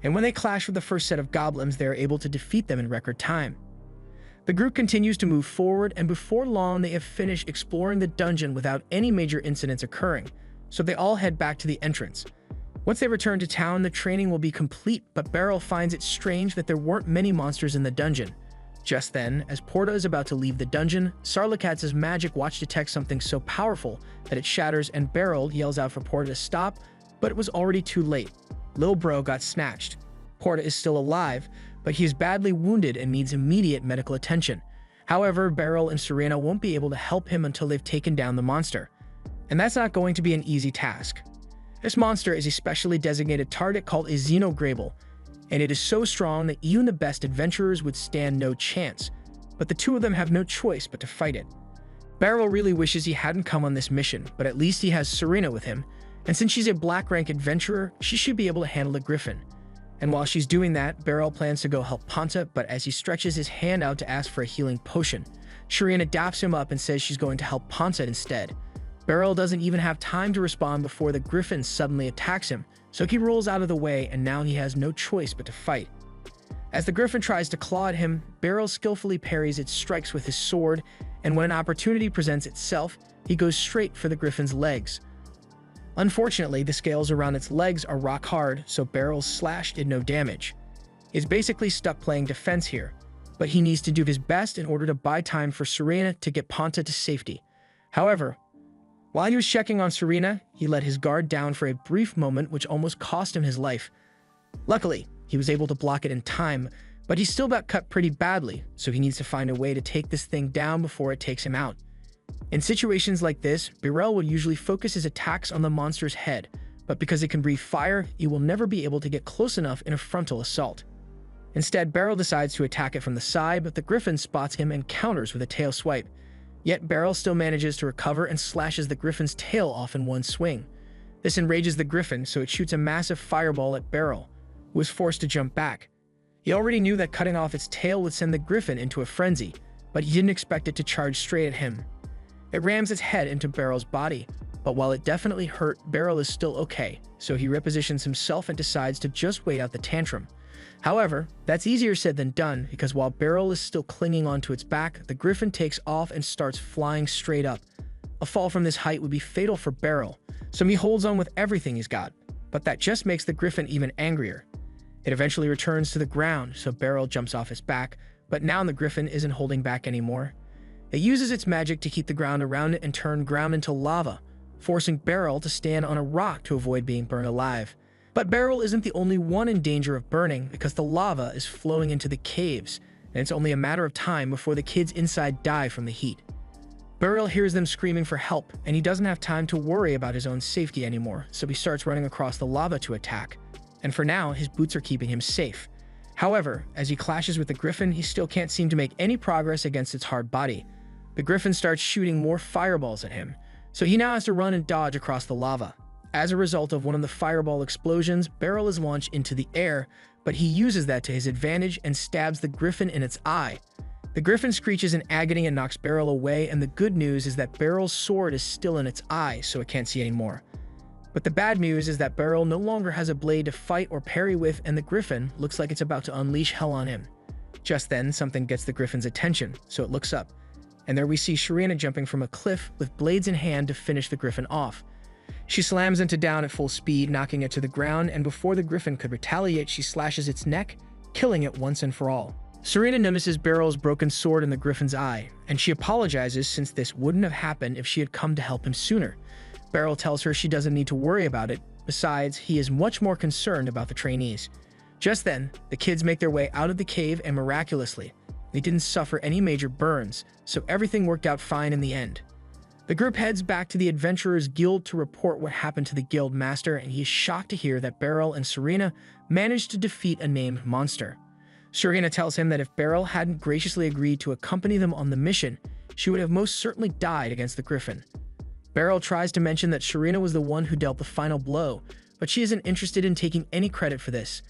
Speaker 1: And when they clash with the first set of goblins, they are able to defeat them in record time. The group continues to move forward, and before long they have finished exploring the dungeon without any major incidents occurring, so they all head back to the entrance. Once they return to town, the training will be complete, but Beryl finds it strange that there weren't many monsters in the dungeon. Just then, as Porta is about to leave the dungeon, Sarlikats' magic watch detects something so powerful that it shatters, and Beryl yells out for Porta to stop, but it was already too late. Lil Bro got snatched. Porta is still alive, but he is badly wounded and needs immediate medical attention. However, Beryl and Sharena won't be able to help him until they've taken down the monster. And that's not going to be an easy task. This monster is a specially designated target called a Xenograble, and it is so strong that even the best adventurers would stand no chance, but the two of them have no choice but to fight it. Beryl really wishes he hadn't come on this mission, but at least he has Sharena with him, and since she's a black rank adventurer, she should be able to handle the griffin. And while she's doing that, Beryl plans to go help Ponta, but as he stretches his hand out to ask for a healing potion, Sharena daps him up and says she's going to help Ponta instead. Beryl doesn't even have time to respond before the griffin suddenly attacks him, so he rolls out of the way, and now he has no choice but to fight. As the griffin tries to claw at him, Beryl skillfully parries its strikes with his sword, and when an opportunity presents itself, he goes straight for the griffin's legs. Unfortunately, the scales around its legs are rock hard, so Beryl's slash did no damage. He's basically stuck playing defense here, but he needs to do his best in order to buy time for Sharena to get Ponta to safety. However, while he was checking on Sharena, he let his guard down for a brief moment, which almost cost him his life. Luckily, he was able to block it in time, but he still got cut pretty badly, so he needs to find a way to take this thing down before it takes him out. In situations like this, Beryl would usually focus his attacks on the monster's head, but because it can breathe fire, he will never be able to get close enough in a frontal assault. Instead, Beryl decides to attack it from the side, but the griffin spots him and counters with a tail swipe. Yet Beryl still manages to recover and slashes the griffin's tail off in one swing. This enrages the griffin, so it shoots a massive fireball at Beryl, who is forced to jump back. He already knew that cutting off its tail would send the griffin into a frenzy, but he didn't expect it to charge straight at him. It rams its head into Beryl's body, But while it definitely hurt, Beryl is still okay, so he repositions himself and decides to just wait out the tantrum. However, that's easier said than done, because while Beryl is still clinging onto its back, the griffin takes off and starts flying straight up. A fall from this height would be fatal for Beryl, so he holds on with everything he's got. But that just makes the griffin even angrier. It eventually returns to the ground, so Beryl jumps off its back, but now the griffin isn't holding back anymore. It uses its magic to keep the ground around it and turn ground into lava, forcing Beryl to stand on a rock to avoid being burned alive. But Beryl isn't the only one in danger of burning, because the lava is flowing into the caves, and it's only a matter of time before the kids inside die from the heat. Beryl hears them screaming for help, and he doesn't have time to worry about his own safety anymore, so he starts running across the lava to attack. And for now, his boots are keeping him safe. However, as he clashes with the griffin, he still can't seem to make any progress against its hard body. The griffin starts shooting more fireballs at him, so he now has to run and dodge across the lava. As a result of one of the fireball explosions, Beryl is launched into the air, but he uses that to his advantage and stabs the griffin in its eye. The griffin screeches in agony and knocks Beryl away, and the good news is that Beryl's sword is still in its eye, so it can't see anymore. But the bad news is that Beryl no longer has a blade to fight or parry with, and the griffin looks like it's about to unleash hell on him. Just then, something gets the griffin's attention, so it looks up. And there we see Sharina jumping from a cliff with blades in hand to finish the griffin off. She slams into down at full speed, knocking it to the ground, and before the griffin could retaliate, she slashes its neck, killing it once and for all. Sharina notices Beryl's broken sword in the griffin's eye, and she apologizes since this wouldn't have happened if she had come to help him sooner. Beryl tells her she doesn't need to worry about it. Besides, he is much more concerned about the trainees. Just then, the kids make their way out of the cave, and miraculously, they didn't suffer any major burns, so everything worked out fine in the end. The group heads back to the Adventurers Guild to report what happened to the guild master, and he is shocked to hear that Beryl and Sharina managed to defeat a named monster. Sharina tells him that if Beryl hadn't graciously agreed to accompany them on the mission, she would have most certainly died against the griffin. Beryl tries to mention that Sharina was the one who dealt the final blow, but she isn't interested in taking any credit for this.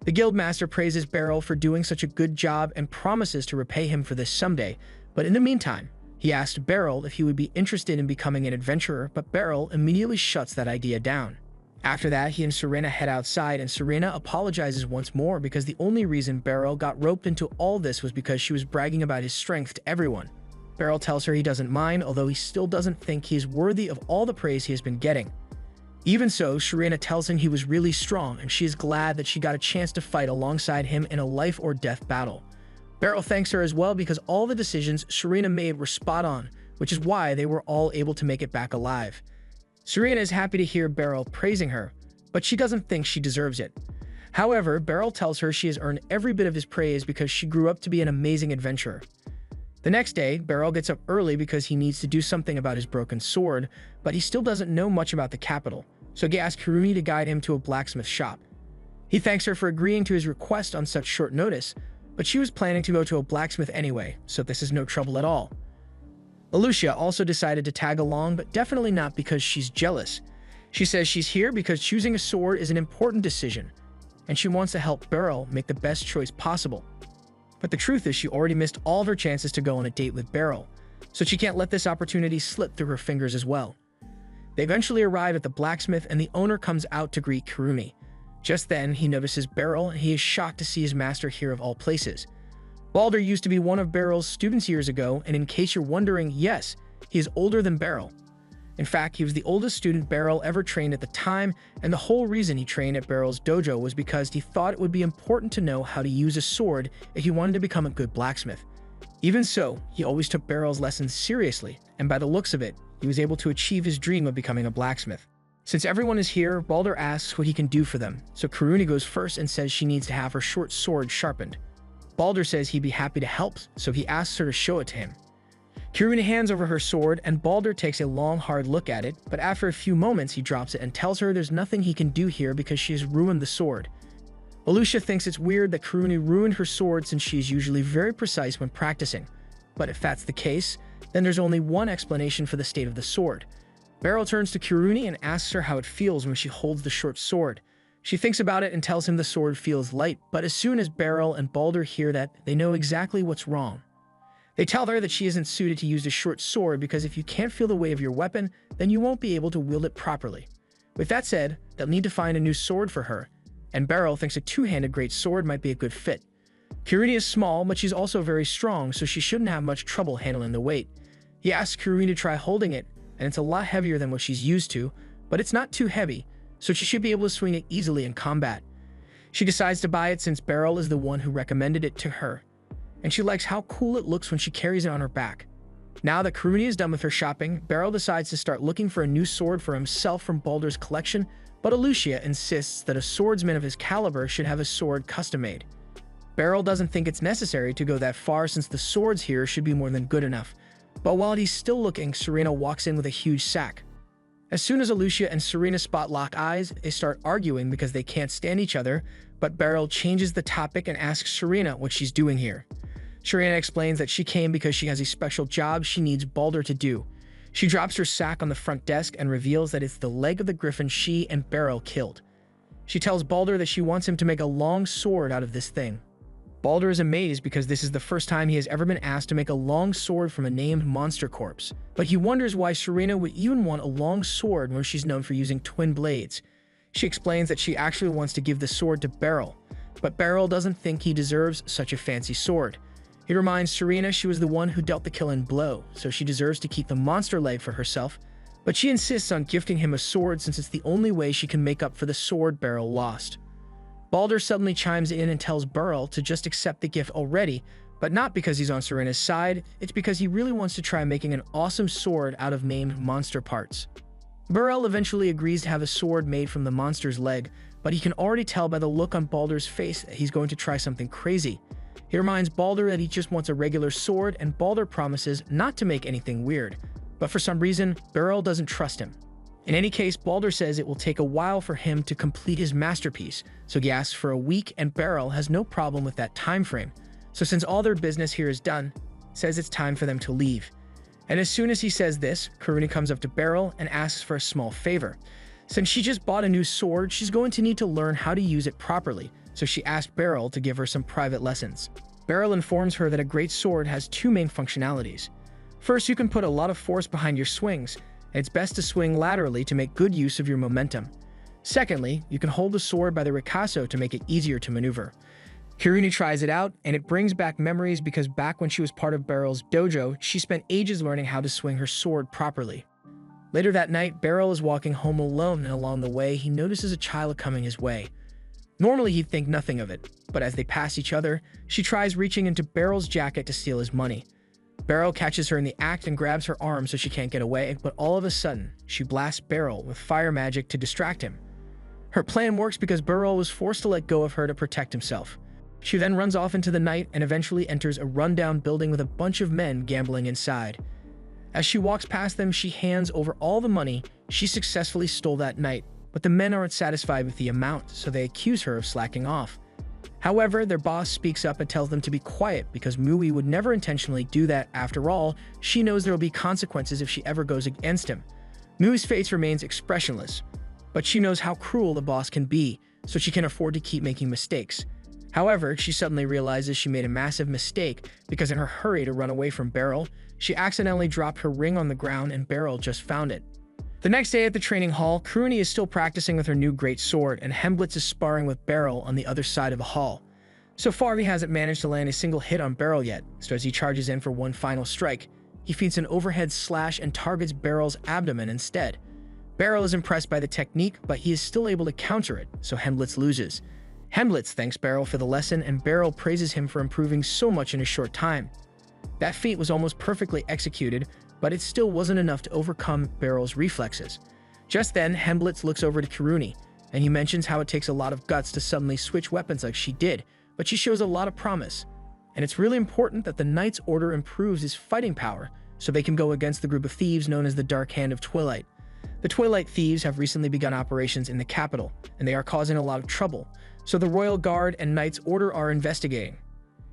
Speaker 1: The guildmaster praises Beryl for doing such a good job and promises to repay him for this someday, but in the meantime, he asked Beryl if he would be interested in becoming an adventurer, but Beryl immediately shuts that idea down. After that, he and Sharina head outside, and Sharina apologizes once more because the only reason Beryl got roped into all this was because she was bragging about his strength to everyone. Beryl tells her he doesn't mind, although he still doesn't think he is worthy of all the praise he has been getting. Even so, Sharina tells him he was really strong, and she is glad that she got a chance to fight alongside him in a life-or-death battle. Beryl thanks her as well because all the decisions Sharina made were spot on, which is why they were all able to make it back alive. Sharina is happy to hear Beryl praising her, but she doesn't think she deserves it. However, Beryl tells her she has earned every bit of his praise because she grew up to be an amazing adventurer. The next day, Beryl gets up early because he needs to do something about his broken sword, but he still doesn't know much about the capital, so he asks Kirumi to guide him to a blacksmith shop. He thanks her for agreeing to his request on such short notice, but she was planning to go to a blacksmith anyway, so this is no trouble at all. Alucia also decided to tag along, but definitely not because she's jealous. She says she's here because choosing a sword is an important decision, and she wants to help Beryl make the best choice possible. But the truth is she already missed all of her chances to go on a date with Beryl, so she can't let this opportunity slip through her fingers as well. They eventually arrive at the blacksmith, and the owner comes out to greet Kirumi. Just then, he notices Beryl, and he is shocked to see his master here of all places. Balder used to be one of Beryl's students years ago, and in case you're wondering, yes, he is older than Beryl. In fact, he was the oldest student Beryl ever trained at the time, and the whole reason he trained at Beryl's dojo was because he thought it would be important to know how to use a sword if he wanted to become a good blacksmith. Even so, he always took Beryl's lessons seriously, and by the looks of it, he was able to achieve his dream of becoming a blacksmith. Since everyone is here, Balder asks what he can do for them, so Kirumi goes first and says she needs to have her short sword sharpened. Balder says he'd be happy to help, so he asks her to show it to him. Kirumi hands over her sword, and Balder takes a long, hard look at it, but after a few moments he drops it and tells her there's nothing he can do here because she has ruined the sword. Alucia thinks it's weird that Kirumi ruined her sword since she is usually very precise when practicing, but if that's the case, then there's only one explanation for the state of the sword. Beryl turns to Kirumi and asks her how it feels when she holds the short sword. She thinks about it and tells him the sword feels light, but as soon as Beryl and Balder hear that, they know exactly what's wrong. They tell her that she isn't suited to use a short sword because if you can't feel the weight of your weapon, then you won't be able to wield it properly. With that said, they'll need to find a new sword for her, and Beryl thinks a two-handed great sword might be a good fit. Kiruni is small, but she's also very strong, so she shouldn't have much trouble handling the weight. He asks Kiruni to try holding it, and it's a lot heavier than what she's used to, but it's not too heavy, so she should be able to swing it easily in combat. She decides to buy it since Beryl is the one who recommended it to her, and she likes how cool it looks when she carries it on her back. Now that Kiruni is done with her shopping, Beryl decides to start looking for a new sword for himself from Baldur's collection, but Alucia insists that a swordsman of his caliber should have a sword custom-made. Beryl doesn't think it's necessary to go that far since the swords here should be more than good enough. But while he's still looking, Serena walks in with a huge sack. As soon as Alucia and Serena spot lock eyes, they start arguing because they can't stand each other, but Beryl changes the topic and asks Serena what she's doing here. Serena explains that she came because she has a special job she needs Baldur to do. She drops her sack on the front desk and reveals that it's the leg of the griffin she and Beryl killed. She tells Baldur that she wants him to make a long sword out of this thing. Baldur is amazed because this is the first time he has ever been asked to make a long sword from a named monster corpse. But he wonders why Serena would even want a long sword when she's known for using twin blades. She explains that she actually wants to give the sword to Beryl, but Beryl doesn't think he deserves such a fancy sword. He reminds Serena she was the one who dealt the killing blow, so she deserves to keep the monster leg for herself, but she insists on gifting him a sword since it's the only way she can make up for the sword Beryl lost. Baldur suddenly chimes in and tells Beryl to just accept the gift already, but not because he's on Serena's side, it's because he really wants to try making an awesome sword out of maimed monster parts. Beryl eventually agrees to have a sword made from the monster's leg, but he can already tell by the look on Baldur's face that he's going to try something crazy. He reminds Baldur that he just wants a regular sword, and Baldur promises not to make anything weird, but for some reason, Beryl doesn't trust him. In any case, Baldur says it will take a while for him to complete his masterpiece, so he asks for a week, and Beryl has no problem with that time frame. So since all their business here is done, says it's time for them to leave. And as soon as he says this, Kiruni comes up to Beryl and asks for a small favor. Since she just bought a new sword, she's going to need to learn how to use it properly, so she asked Beryl to give her some private lessons. Beryl informs her that a great sword has two main functionalities. First, you can put a lot of force behind your swings, and it's best to swing laterally to make good use of your momentum. Secondly, you can hold the sword by the ricasso to make it easier to maneuver. Kiruni tries it out, and it brings back memories because back when she was part of Beryl's dojo, she spent ages learning how to swing her sword properly. Later that night, Beryl is walking home alone, and along the way, he notices a child coming his way. Normally, he'd think nothing of it, but as they pass each other, she tries reaching into Beryl's jacket to steal his money. Beryl catches her in the act and grabs her arm so she can't get away, but all of a sudden, she blasts Beryl with fire magic to distract him. Her plan works because Beryl was forced to let go of her to protect himself. She then runs off into the night and eventually enters a rundown building with a bunch of men gambling inside. As she walks past them, she hands over all the money she successfully stole that night, but the men aren't satisfied with the amount, so they accuse her of slacking off. However, their boss speaks up and tells them to be quiet because Mui would never intentionally do that. After all, she knows there will be consequences if she ever goes against him. Mui's face remains expressionless, but she knows how cruel the boss can be, so she can afford to keep making mistakes. However, she suddenly realizes she made a massive mistake because in her hurry to run away from Beryl, she accidentally dropped her ring on the ground and Beryl just found it. The next day at the training hall, Kiruni is still practicing with her new great sword, and Hemblitz is sparring with Beryl on the other side of the hall. So far, he hasn't managed to land a single hit on Beryl yet, so as he charges in for one final strike, he feeds an overhead slash and targets Beryl's abdomen instead. Beryl is impressed by the technique, but he is still able to counter it, so Hemblitz loses. Hemblitz thanks Beryl for the lesson, and Beryl praises him for improving so much in a short time. That feat was almost perfectly executed, but it still wasn't enough to overcome Beryl's reflexes. Just then, Hemblitz looks over to Kiruni, and he mentions how it takes a lot of guts to suddenly switch weapons like she did, but she shows a lot of promise. And it's really important that the Knight's Order improves his fighting power so they can go against the group of thieves known as the Dark Hand of Twilight. The Twilight Thieves have recently begun operations in the capital, and they are causing a lot of trouble, so the Royal Guard and Knight's Order are investigating.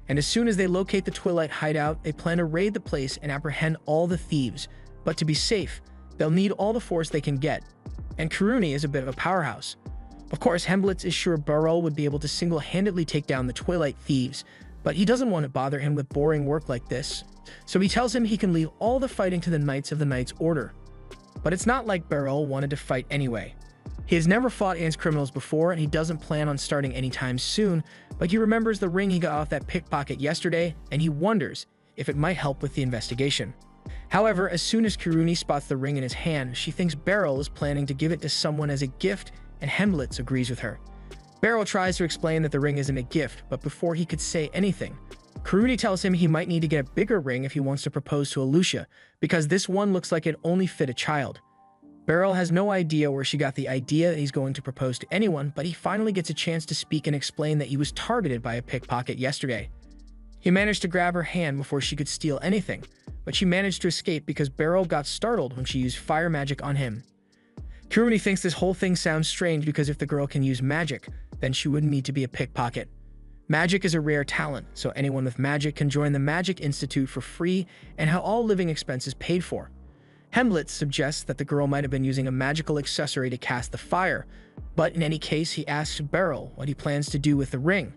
Speaker 1: And as soon as they locate the Twilight hideout, they plan to raid the place and apprehend all the thieves. But to be safe, they'll need all the force they can get. And Kiruni is a bit of a powerhouse. Of course, Hemblitz is sure Beryl would be able to single-handedly take down the Twilight Thieves, But he doesn't want to bother him with boring work like this, so he tells him he can leave all the fighting to the Knights of the Knight's Order. But it's not like Beryl wanted to fight anyway. He has never fought against criminals before, and he doesn't plan on starting anytime soon, but he remembers the ring he got off that pickpocket yesterday, and he wonders if it might help with the investigation. However, as soon as Kiruni spots the ring in his hand, she thinks Beryl is planning to give it to someone as a gift, and Hemlitz agrees with her. Beryl tries to explain that the ring isn't a gift, but before he could say anything, Kiruni tells him he might need to get a bigger ring if he wants to propose to Alucia, because this one looks like it only fit a child. Beryl has no idea where she got the idea that he's going to propose to anyone, but he finally gets a chance to speak and explain that he was targeted by a pickpocket yesterday. He managed to grab her hand before she could steal anything, but she managed to escape because Beryl got startled when she used fire magic on him. Kiruni thinks this whole thing sounds strange because if the girl can use magic, then she wouldn't need to be a pickpocket. Magic is a rare talent, so anyone with magic can join the Magic Institute for free and have all living expenses paid for. Hemlitz suggests that the girl might have been using a magical accessory to cast the fire, but in any case, he asks Beryl what he plans to do with the ring.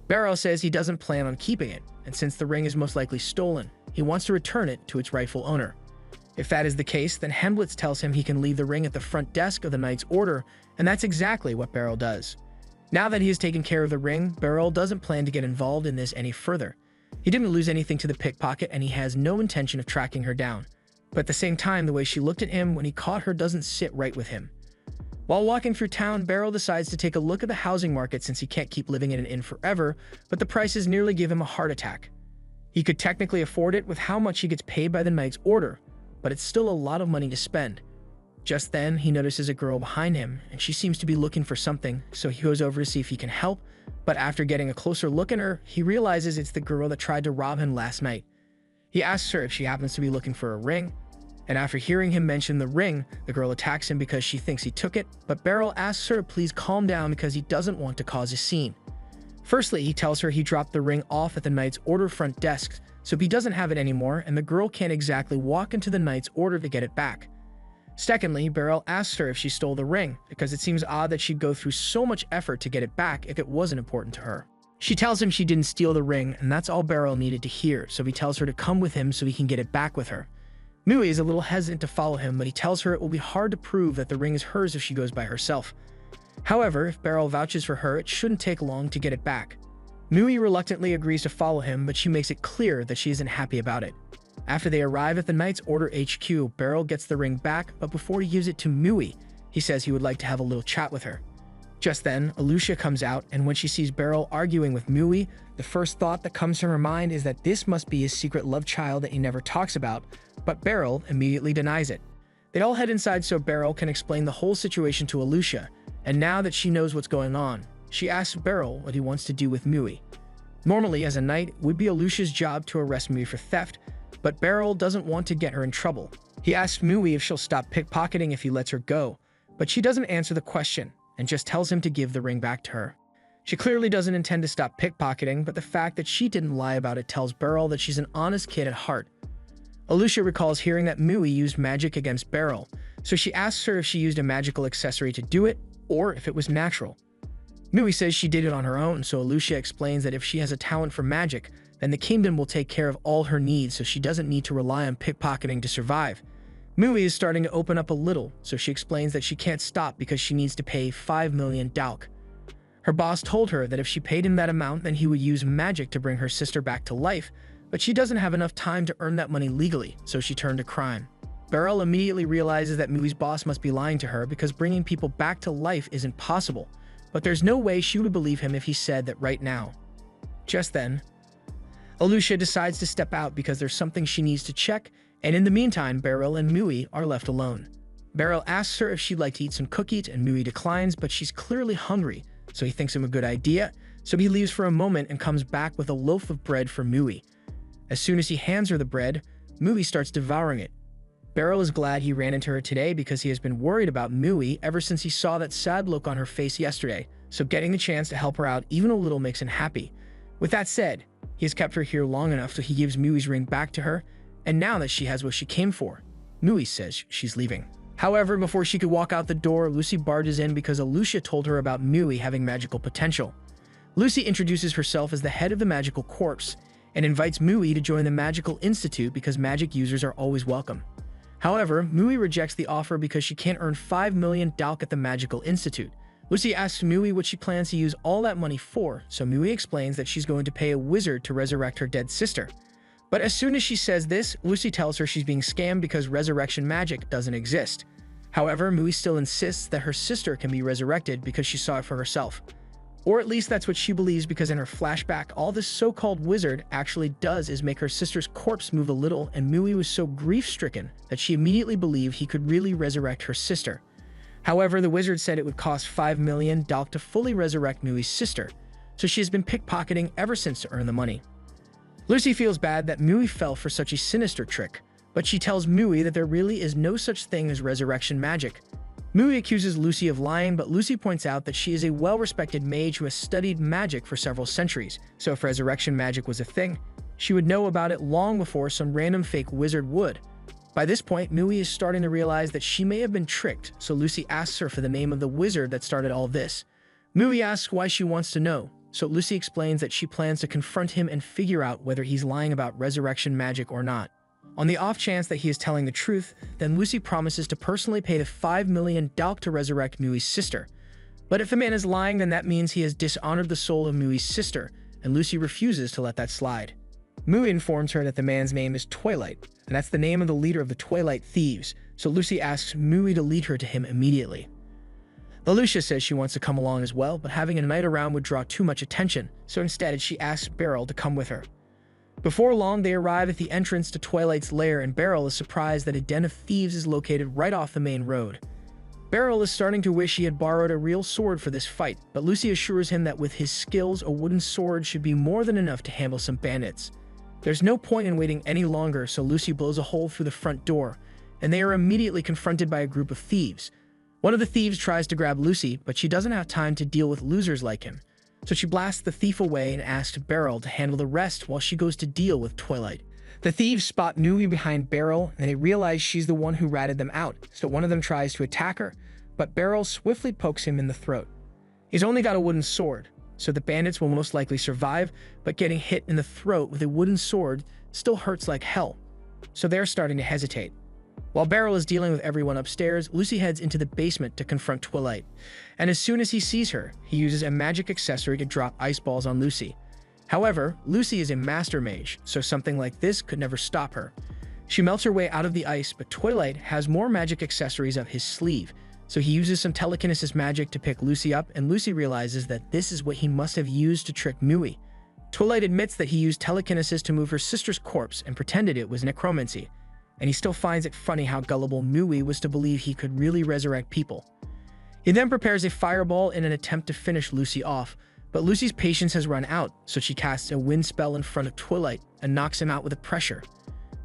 Speaker 1: Beryl says he doesn't plan on keeping it, and since the ring is most likely stolen, he wants to return it to its rightful owner. If that is the case, then Hemlitz tells him he can leave the ring at the front desk of the Knight's Order, and that's exactly what Beryl does. Now that he has taken care of the ring, Beryl doesn't plan to get involved in this any further. He didn't lose anything to the pickpocket, and he has no intention of tracking her down. But at the same time, the way she looked at him when he caught her doesn't sit right with him. While walking through town, Beryl decides to take a look at the housing market since he can't keep living in an inn forever, but the prices nearly give him a heart attack. He could technically afford it with how much he gets paid by the Knight's Order, but it's still a lot of money to spend. Just then, he notices a girl behind him, and she seems to be looking for something, so he goes over to see if he can help, but after getting a closer look at her, he realizes it's the girl that tried to rob him last night. He asks her if she happens to be looking for a ring, and after hearing him mention the ring, the girl attacks him because she thinks he took it, but Beryl asks her to please calm down because he doesn't want to cause a scene. Firstly, he tells her he dropped the ring off at the Knight's Order front desk, so he doesn't have it anymore, and the girl can't exactly walk into the Knight's Order to get it back. Secondly, Beryl asks her if she stole the ring, because it seems odd that she'd go through so much effort to get it back if it wasn't important to her. She tells him she didn't steal the ring, and that's all Beryl needed to hear, so he tells her to come with him so he can get it back with her. Mui is a little hesitant to follow him, but he tells her it will be hard to prove that the ring is hers if she goes by herself. However, if Beryl vouches for her, it shouldn't take long to get it back. Mui reluctantly agrees to follow him, but she makes it clear that she isn't happy about it. After they arrive at the Knight's Order HQ, Beryl gets the ring back, but before he gives it to Mui, he says he would like to have a little chat with her. Just then, Alucia comes out, and when she sees Beryl arguing with Mui, the first thought that comes to her mind is that this must be his secret love child that he never talks about, but Beryl immediately denies it. They all head inside so Beryl can explain the whole situation to Alucia, and now that she knows what's going on, she asks Beryl what he wants to do with Mui. Normally, as a knight, it would be Alucia's job to arrest Mui for theft, but Beryl doesn't want to get her in trouble. He asks Mui if she'll stop pickpocketing if he lets her go, but she doesn't answer the question and just tells him to give the ring back to her. She clearly doesn't intend to stop pickpocketing, but the fact that she didn't lie about it tells Beryl that she's an honest kid at heart. Alucia recalls hearing that Mui used magic against Beryl, so she asks her if she used a magical accessory to do it, or if it was natural. Mui says she did it on her own, so Alucia explains that if she has a talent for magic, then the kingdom will take care of all her needs so she doesn't need to rely on pickpocketing to survive. Mui is starting to open up a little, so she explains that she can't stop because she needs to pay 5 million Dalk. Her boss told her that if she paid him that amount, then he would use magic to bring her sister back to life, but she doesn't have enough time to earn that money legally, so she turned to crime. Beryl immediately realizes that Mui's boss must be lying to her because bringing people back to life isn't possible, but there's no way she would believe him if he said that right now. Just then, Alucia decides to step out because there's something she needs to check, and in the meantime, Beryl and Mui are left alone. Beryl asks her if she'd like to eat some cookies, and Mui declines, but she's clearly hungry, so he thinks him a good idea, so he leaves for a moment and comes back with a loaf of bread for Mui. As soon as he hands her the bread, Mui starts devouring it. Beryl is glad he ran into her today because he has been worried about Mui ever since he saw that sad look on her face yesterday, so getting the chance to help her out even a little makes him happy. With that said, he has kept her here long enough so he gives Mui's ring back to her, and now that she has what she came for, Mui says she's leaving. However, before she could walk out the door, Lucy barges in because Alucia told her about Mui having magical potential. Lucy introduces herself as the head of the Magical Corps and invites Mui to join the Magical Institute because magic users are always welcome. However, Mui rejects the offer because she can't earn 5 million dalk at the Magical Institute. Lucy asks Mui what she plans to use all that money for, so Mui explains that she's going to pay a wizard to resurrect her dead sister. But as soon as she says this, Lucy tells her she's being scammed because resurrection magic doesn't exist. However, Mui still insists that her sister can be resurrected because she saw it for herself. Or at least that's what she believes, because in her flashback, all this so-called wizard actually does is make her sister's corpse move a little, and Mui was so grief-stricken that she immediately believed he could really resurrect her sister. However, the wizard said it would cost 5 million dalk to fully resurrect Mui's sister, so she has been pickpocketing ever since to earn the money. Lucy feels bad that Mui fell for such a sinister trick, but she tells Mui that there really is no such thing as resurrection magic. Mui accuses Lucy of lying, but Lucy points out that she is a well-respected mage who has studied magic for several centuries, so if resurrection magic was a thing, she would know about it long before some random fake wizard would. By this point, Mui is starting to realize that she may have been tricked, so Lucy asks her for the name of the wizard that started all this. Mui asks why she wants to know, so Lucy explains that she plans to confront him and figure out whether he's lying about resurrection magic or not. On the off chance that he is telling the truth, then Lucy promises to personally pay the 5 million dalk to resurrect Mui's sister. But if the man is lying, then that means he has dishonored the soul of Mui's sister, and Lucy refuses to let that slide. Mui informs her that the man's name is Twilight, and that's the name of the leader of the Twilight Thieves, so Lucy asks Mui to lead her to him immediately. Alicia says she wants to come along as well, but having a knight around would draw too much attention, so instead she asks Beryl to come with her. Before long, they arrive at the entrance to Twilight's lair, and Beryl is surprised that a den of thieves is located right off the main road. Beryl is starting to wish he had borrowed a real sword for this fight, but Lucy assures him that with his skills, a wooden sword should be more than enough to handle some bandits. There's no point in waiting any longer, so Lucy blows a hole through the front door, and they are immediately confronted by a group of thieves. One of the thieves tries to grab Lucy, but she doesn't have time to deal with losers like him. So she blasts the thief away and asks Beryl to handle the rest while she goes to deal with Twilight. The thieves spot Mui behind Beryl, and they realize she's the one who ratted them out, so one of them tries to attack her, but Beryl swiftly pokes him in the throat. He's only got a wooden sword, so the bandits will most likely survive, but getting hit in the throat with a wooden sword still hurts like hell, so they're starting to hesitate. While Beryl is dealing with everyone upstairs, Lucy heads into the basement to confront Twilight, and as soon as he sees her, he uses a magic accessory to drop ice balls on Lucy. However, Lucy is a master mage, so something like this could never stop her. She melts her way out of the ice, but Twilight has more magic accessories up his sleeve, so he uses some telekinesis magic to pick Lucy up, and Lucy realizes that this is what he must have used to trick Mui. Twilight admits that he used telekinesis to move her sister's corpse and pretended it was necromancy, and he still finds it funny how gullible Mui was to believe he could really resurrect people. He then prepares a fireball in an attempt to finish Lucy off, but Lucy's patience has run out, so she casts a wind spell in front of Twilight and knocks him out with a pressure.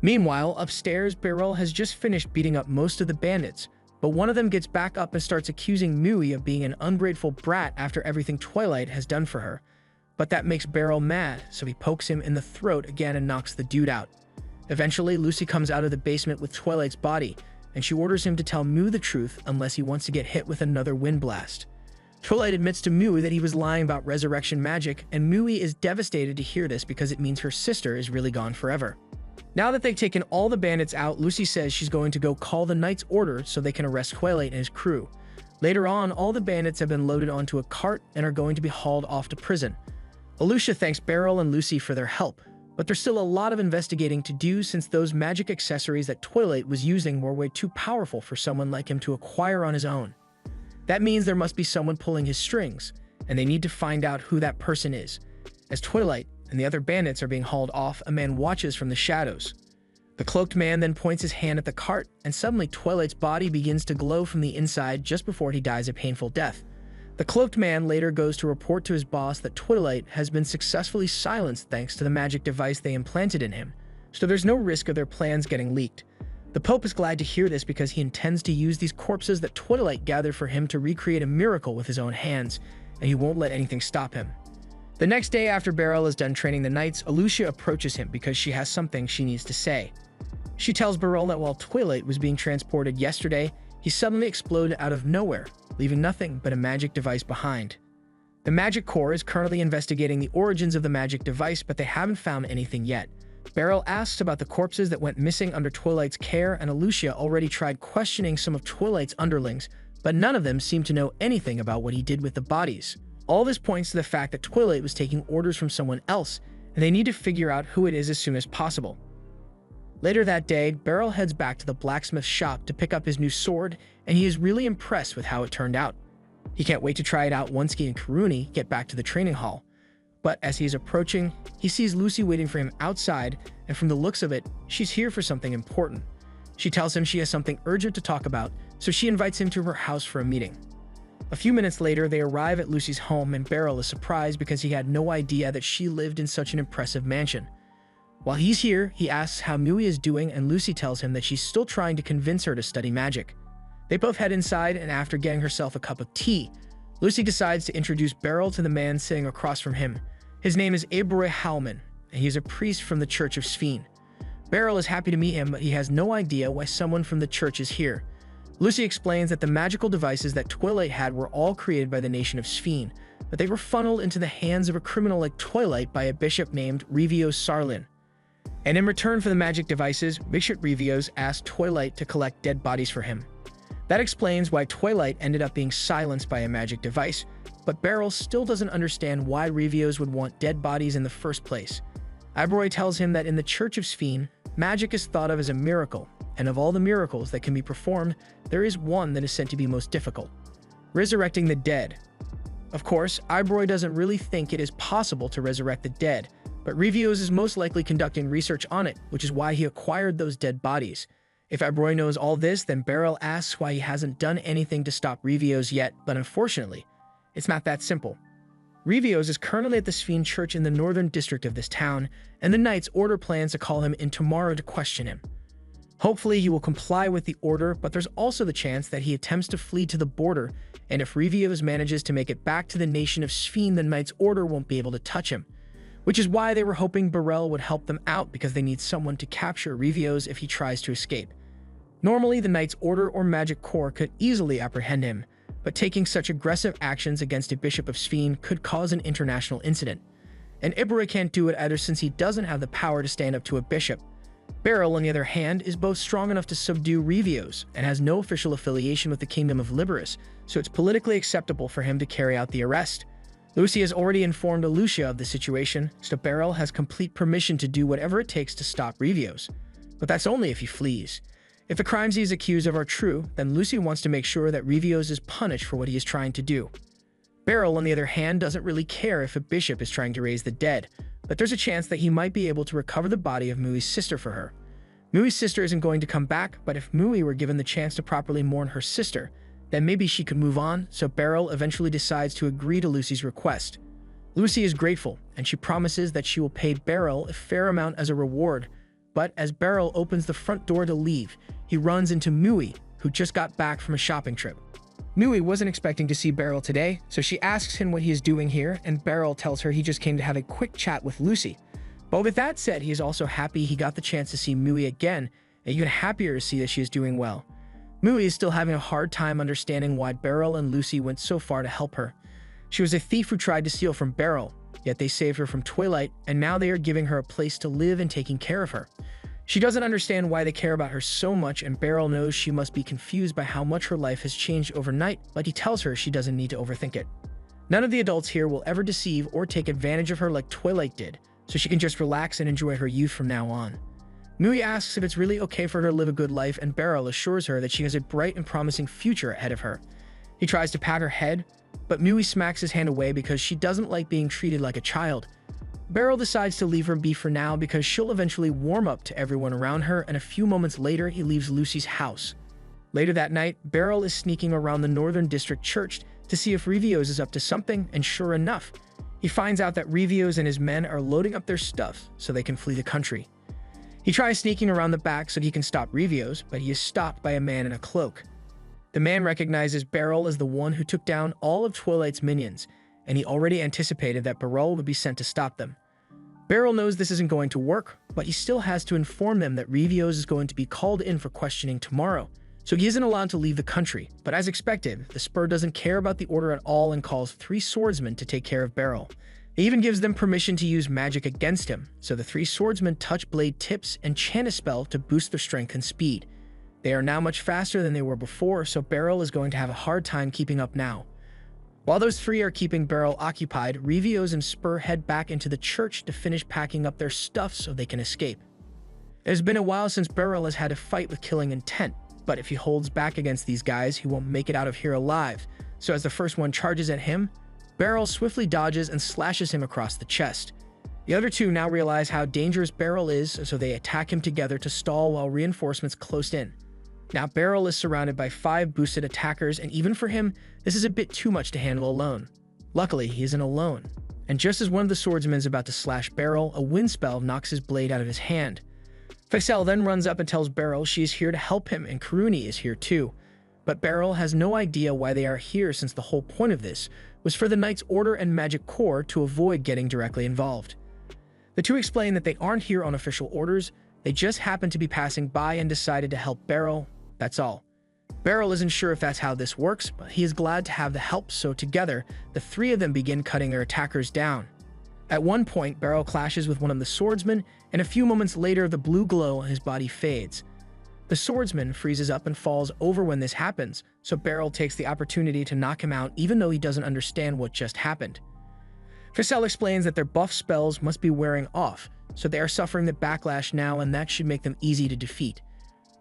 Speaker 1: Meanwhile, upstairs, Beryl has just finished beating up most of the bandits, but one of them gets back up and starts accusing Mui of being an ungrateful brat after everything Twilight has done for her. But that makes Beryl mad, so he pokes him in the throat again and knocks the dude out. Eventually, Lucy comes out of the basement with Twilight's body, and she orders him to tell Mui the truth unless he wants to get hit with another wind blast. Twilight admits to Mui that he was lying about resurrection magic, and Mui is devastated to hear this because it means her sister is really gone forever. Now that they've taken all the bandits out, Lucy says she's going to go call the Knight's Order so they can arrest Twilight and his crew. Later on, all the bandits have been loaded onto a cart and are going to be hauled off to prison. Alicia thanks Beryl and Lucy for their help, but there's still a lot of investigating to do since those magic accessories that Twilight was using were way too powerful for someone like him to acquire on his own. That means there must be someone pulling his strings, and they need to find out who that person is. As Twilight and the other bandits are being hauled off, a man watches from the shadows. The cloaked man then points his hand at the cart, and suddenly Twilight's body begins to glow from the inside just before he dies a painful death. The cloaked man later goes to report to his boss that Twilight has been successfully silenced thanks to the magic device they implanted in him, so there's no risk of their plans getting leaked. The Pope is glad to hear this because he intends to use these corpses that Twilight gathered for him to recreate a miracle with his own hands, and he won't let anything stop him. The next day after Beryl is done training the knights, Alicia approaches him because she has something she needs to say. She tells Beryl that while Twilight was being transported yesterday, he suddenly exploded out of nowhere, leaving nothing but a magic device behind. The Magic Corps is currently investigating the origins of the magic device, but they haven't found anything yet. Beryl asks about the corpses that went missing under Twilight's care, and Lucia already tried questioning some of Twilight's underlings, but none of them seem to know anything about what he did with the bodies. All this points to the fact that Twilight was taking orders from someone else, and they need to figure out who it is as soon as possible. Later that day, Beryl heads back to the blacksmith shop to pick up his new sword, and he is really impressed with how it turned out. He can't wait to try it out once he and Karuni get back to the training hall. But as he is approaching, he sees Lucy waiting for him outside, and from the looks of it, she's here for something important. She tells him she has something urgent to talk about, so she invites him to her house for a meeting. A few minutes later, they arrive at Lucy's home, and Beryl is surprised because he had no idea that she lived in such an impressive mansion. While he's here, he asks how Mui is doing, and Lucy tells him that she's still trying to convince her to study magic. They both head inside, and after getting herself a cup of tea, Lucy decides to introduce Beryl to the man sitting across from him. His name is Abroi Howman, and he is a priest from the Church of Sphene. Beryl is happy to meet him, but he has no idea why someone from the church is here. Lucy explains that the magical devices that Twilight had were all created by the nation of Sphene, but they were funneled into the hands of a criminal like Twilight by a bishop named Revios Sarlin. And in return for the magic devices, Bishop Revios asked Twilight to collect dead bodies for him. That explains why Twilight ended up being silenced by a magic device, but Beryl still doesn't understand why Revios would want dead bodies in the first place. Abroi tells him that in the Church of Sphene, magic is thought of as a miracle, and of all the miracles that can be performed, there is one that is said to be most difficult: resurrecting the dead. Of course, Abroi doesn't really think it is possible to resurrect the dead, but Revios is most likely conducting research on it, which is why he acquired those dead bodies. If Abroi knows all this, then Beryl asks why he hasn't done anything to stop Revios yet, but unfortunately, it's not that simple. Revios is currently at the Sphene Church in the northern district of this town, and the Knights Order plans to call him in tomorrow to question him. Hopefully he will comply with the order, but there's also the chance that he attempts to flee to the border, and if Revios manages to make it back to the nation of Sphene, the Knights Order won't be able to touch him. Which is why they were hoping Beryl would help them out, because they need someone to capture Revios if he tries to escape. Normally, the Knights Order or Magic Corps could easily apprehend him, but taking such aggressive actions against a Bishop of Sphene could cause an international incident. And Abroi can't do it either, since he doesn't have the power to stand up to a bishop. Beryl, on the other hand, is both strong enough to subdue Revios and has no official affiliation with the Kingdom of Liberus, so it's politically acceptable for him to carry out the arrest. Lucy has already informed Lucia of the situation, so Beryl has complete permission to do whatever it takes to stop Revios. But that's only if he flees. If the crimes he is accused of are true, then Lucy wants to make sure that Revios is punished for what he is trying to do. Beryl, on the other hand, doesn't really care if a bishop is trying to raise the dead, but there's a chance that he might be able to recover the body of Mui's sister for her. Mui's sister isn't going to come back, but if Mui were given the chance to properly mourn her sister, then maybe she could move on, so Beryl eventually decides to agree to Lucy's request. Lucy is grateful, and she promises that she will pay Beryl a fair amount as a reward, but as Beryl opens the front door to leave, he runs into Mui, who just got back from a shopping trip. Mui wasn't expecting to see Beryl today, so she asks him what he is doing here, and Beryl tells her he just came to have a quick chat with Lucy. But with that said, he is also happy he got the chance to see Mui again, and even happier to see that she is doing well. Mui is still having a hard time understanding why Beryl and Lucy went so far to help her. She was a thief who tried to steal from Beryl, yet they saved her from Twilight, and now they are giving her a place to live and taking care of her. She doesn't understand why they care about her so much, and Beryl knows she must be confused by how much her life has changed overnight, but he tells her she doesn't need to overthink it. None of the adults here will ever deceive or take advantage of her like Twilight did, so she can just relax and enjoy her youth from now on. Mui asks if it's really okay for her to live a good life, and Beryl assures her that she has a bright and promising future ahead of her. He tries to pat her head, but Mui smacks his hand away because she doesn't like being treated like a child. Beryl decides to leave her be for now because she'll eventually warm up to everyone around her, and a few moments later he leaves Lucy's house. Later that night, Beryl is sneaking around the Northern District Church to see if Revios is up to something, and sure enough, he finds out that Revios and his men are loading up their stuff so they can flee the country. He tries sneaking around the back so he can stop Revios, but he is stopped by a man in a cloak. The man recognizes Beryl as the one who took down all of Twilight's minions, and he already anticipated that Beryl would be sent to stop them. Beryl knows this isn't going to work, but he still has to inform them that Revios is going to be called in for questioning tomorrow, so he isn't allowed to leave the country. But as expected, the Spur doesn't care about the order at all and calls 3 swordsmen to take care of Beryl. He even gives them permission to use magic against him, so the 3 swordsmen touch blade tips and chant a spell to boost their strength and speed. They are now much faster than they were before, so Beryl is going to have a hard time keeping up now. While those 3 are keeping Beryl occupied, Revios and Spur head back into the church to finish packing up their stuff so they can escape. It has been a while since Beryl has had a fight with killing intent, but if he holds back against these guys, he won't make it out of here alive. So as the first one charges at him, Beryl swiftly dodges and slashes him across the chest. The other 2 now realize how dangerous Beryl is, so they attack him together to stall while reinforcements close in. Now Beryl is surrounded by 5 boosted attackers, and even for him, this is a bit too much to handle alone. Luckily, he isn't alone. And just as one of the swordsmen is about to slash Beryl, a wind spell knocks his blade out of his hand. Fixel then runs up and tells Beryl she is here to help him, and Karuni is here too. But Beryl has no idea why they are here, since the whole point of this was for the Knight's Order and Magic Corps to avoid getting directly involved. The 2 explain that they aren't here on official orders, they just happened to be passing by and decided to help Beryl, that's all. Beryl isn't sure if that's how this works, but he is glad to have the help, so together, the 3 of them begin cutting their attackers down. At one point, Beryl clashes with one of the swordsmen, and a few moments later, the blue glow on his body fades. The swordsman freezes up and falls over when this happens, so Beryl takes the opportunity to knock him out even though he doesn't understand what just happened. Fixel explains that their buff spells must be wearing off, so they are suffering the backlash now, and that should make them easy to defeat.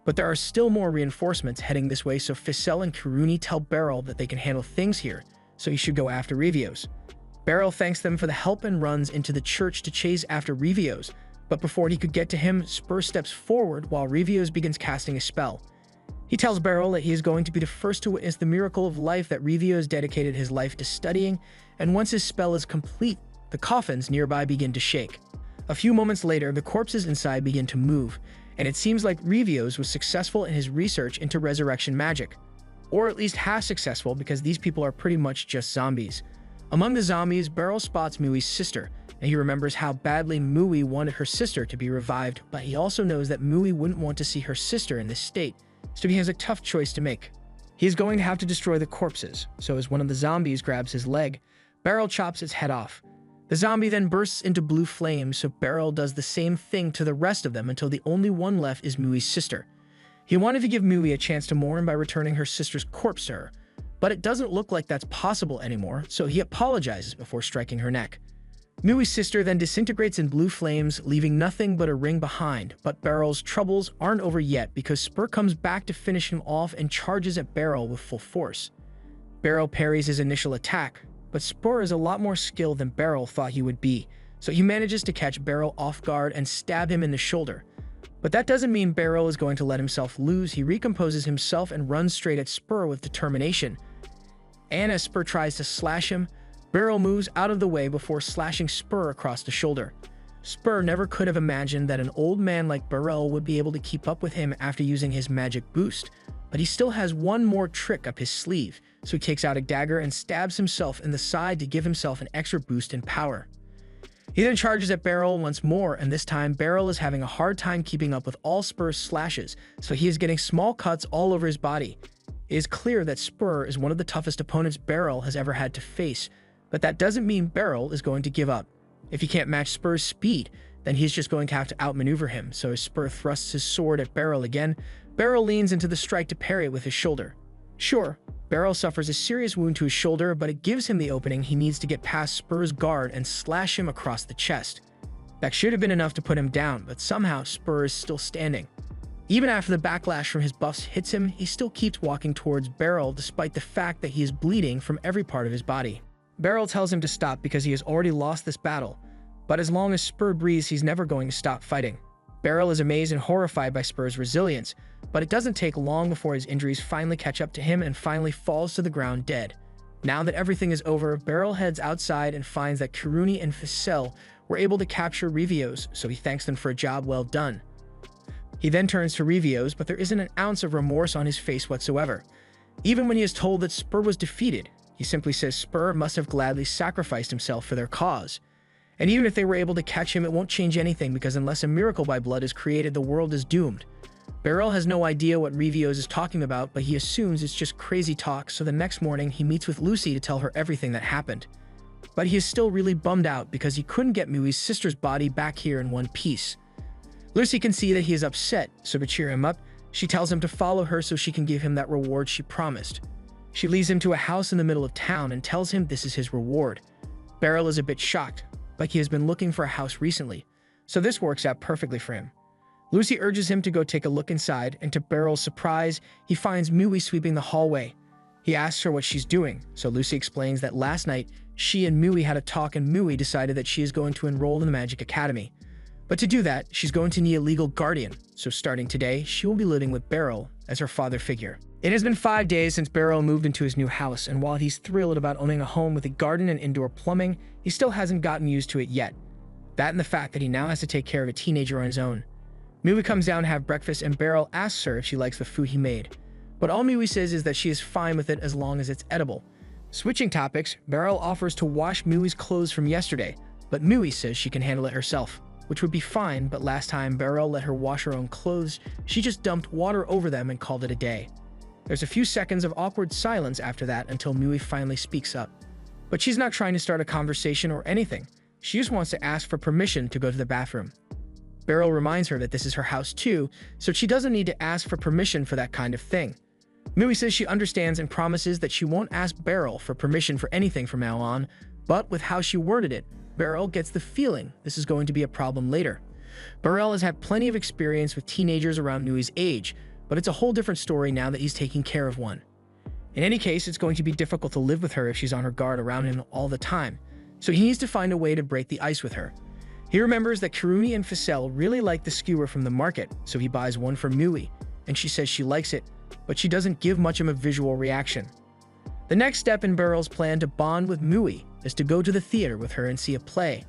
Speaker 1: But there are still more reinforcements heading this way, so Fixel and Karuni tell Beryl that they can handle things here, so he should go after Revios. Beryl thanks them for the help and runs into the church to chase after Revios, but before he could get to him, Spur steps forward while Revios begins casting a spell. He tells Beryl that he is going to be the first to witness the miracle of life that Revios dedicated his life to studying, and once his spell is complete, the coffins nearby begin to shake. A few moments later, the corpses inside begin to move, and it seems like Revios was successful in his research into resurrection magic. Or at least half successful, because these people are pretty much just zombies. Among the zombies, Beryl spots Mui's sister, and he remembers how badly Mui wanted her sister to be revived, but he also knows that Mui wouldn't want to see her sister in this state, so he has a tough choice to make. He is going to have to destroy the corpses, so as one of the zombies grabs his leg, Beryl chops its head off. The zombie then bursts into blue flames, so Beryl does the same thing to the rest of them until the only one left is Mui's sister. He wanted to give Mui a chance to mourn by returning her sister's corpse to her, but it doesn't look like that's possible anymore, so he apologizes before striking her neck. Mui's sister then disintegrates in blue flames, leaving nothing but a ring behind, but Beryl's troubles aren't over yet because Spur comes back to finish him off and charges at Beryl with full force. Beryl parries his initial attack, but Spur is a lot more skilled than Beryl thought he would be, so he manages to catch Beryl off guard and stab him in the shoulder. But that doesn't mean Beryl is going to let himself lose. He recomposes himself and runs straight at Spur with determination. And as Spur tries to slash him, Beryl moves out of the way before slashing Spur across the shoulder. Spur never could have imagined that an old man like Beryl would be able to keep up with him after using his magic boost, but he still has one more trick up his sleeve, so he takes out a dagger and stabs himself in the side to give himself an extra boost in power. He then charges at Beryl once more, and this time Beryl is having a hard time keeping up with all Spur's slashes, so he is getting small cuts all over his body. It is clear that Spur is one of the toughest opponents Beryl has ever had to face, but that doesn't mean Beryl is going to give up. If he can't match Spur's speed, then he's just going to have to outmaneuver him, so as Spur thrusts his sword at Beryl again, Beryl leans into the strike to parry it with his shoulder. Sure, Beryl suffers a serious wound to his shoulder, but it gives him the opening he needs to get past Spur's guard and slash him across the chest. That should have been enough to put him down, but somehow Spur is still standing. Even after the backlash from his buffs hits him, he still keeps walking towards Beryl despite the fact that he is bleeding from every part of his body. Beryl tells him to stop because he has already lost this battle, but as long as Spur breathes, he's never going to stop fighting. Beryl is amazed and horrified by Spur's resilience, but it doesn't take long before his injuries finally catch up to him and finally falls to the ground dead. Now that everything is over, Beryl heads outside and finds that Karuni and Fixel were able to capture Revios, so he thanks them for a job well done. He then turns to Revios, but there isn't an ounce of remorse on his face whatsoever. Even when he is told that Spur was defeated, he simply says Spur must have gladly sacrificed himself for their cause. And even if they were able to catch him, it won't change anything because unless a miracle by blood is created, the world is doomed. Beryl has no idea what Revios is talking about, but he assumes it's just crazy talk, so the next morning he meets with Lucy to tell her everything that happened. But he is still really bummed out because he couldn't get Mui's sister's body back here in one piece. Lucy can see that he is upset, so to cheer him up, she tells him to follow her so she can give him that reward she promised. She leads him to a house in the middle of town and tells him this is his reward. Beryl is a bit shocked, like he has been looking for a house recently, so this works out perfectly for him. Lucy urges him to go take a look inside, and to Beryl's surprise, he finds Mui sweeping the hallway. He asks her what she's doing, so Lucy explains that last night she and Mui had a talk and Mui decided that she is going to enroll in the Magic Academy. But to do that, she's going to need a legal guardian, so starting today, she will be living with Beryl as her father figure. It has been 5 days since Beryl moved into his new house, and while he's thrilled about owning a home with a garden and indoor plumbing, he still hasn't gotten used to it yet. That and the fact that he now has to take care of a teenager on his own. Mui comes down to have breakfast and Beryl asks her if she likes the food he made. But all Mui says is that she is fine with it as long as it's edible. Switching topics, Beryl offers to wash Mui's clothes from yesterday, but Mui says she can handle it herself, which would be fine, but last time Beryl let her wash her own clothes, she just dumped water over them and called it a day. There's a few seconds of awkward silence after that until Mui finally speaks up. But she's not trying to start a conversation or anything. She just wants to ask for permission to go to the bathroom. Beryl reminds her that this is her house too, so she doesn't need to ask for permission for that kind of thing. Mui says she understands and promises that she won't ask Beryl for permission for anything from now on, but with how she worded it, Beryl gets the feeling this is going to be a problem later. Beryl has had plenty of experience with teenagers around Mui's age, but it's a whole different story now that he's taking care of one. In any case, it's going to be difficult to live with her if she's on her guard around him all the time, so he needs to find a way to break the ice with her. He remembers that Kirumi and Ficelle really like the skewer from the market, so he buys one for Mui, and she says she likes it, but she doesn't give much of a visual reaction. The next step in Beryl's plan to bond with Mui is to go to the theater with her and see a play.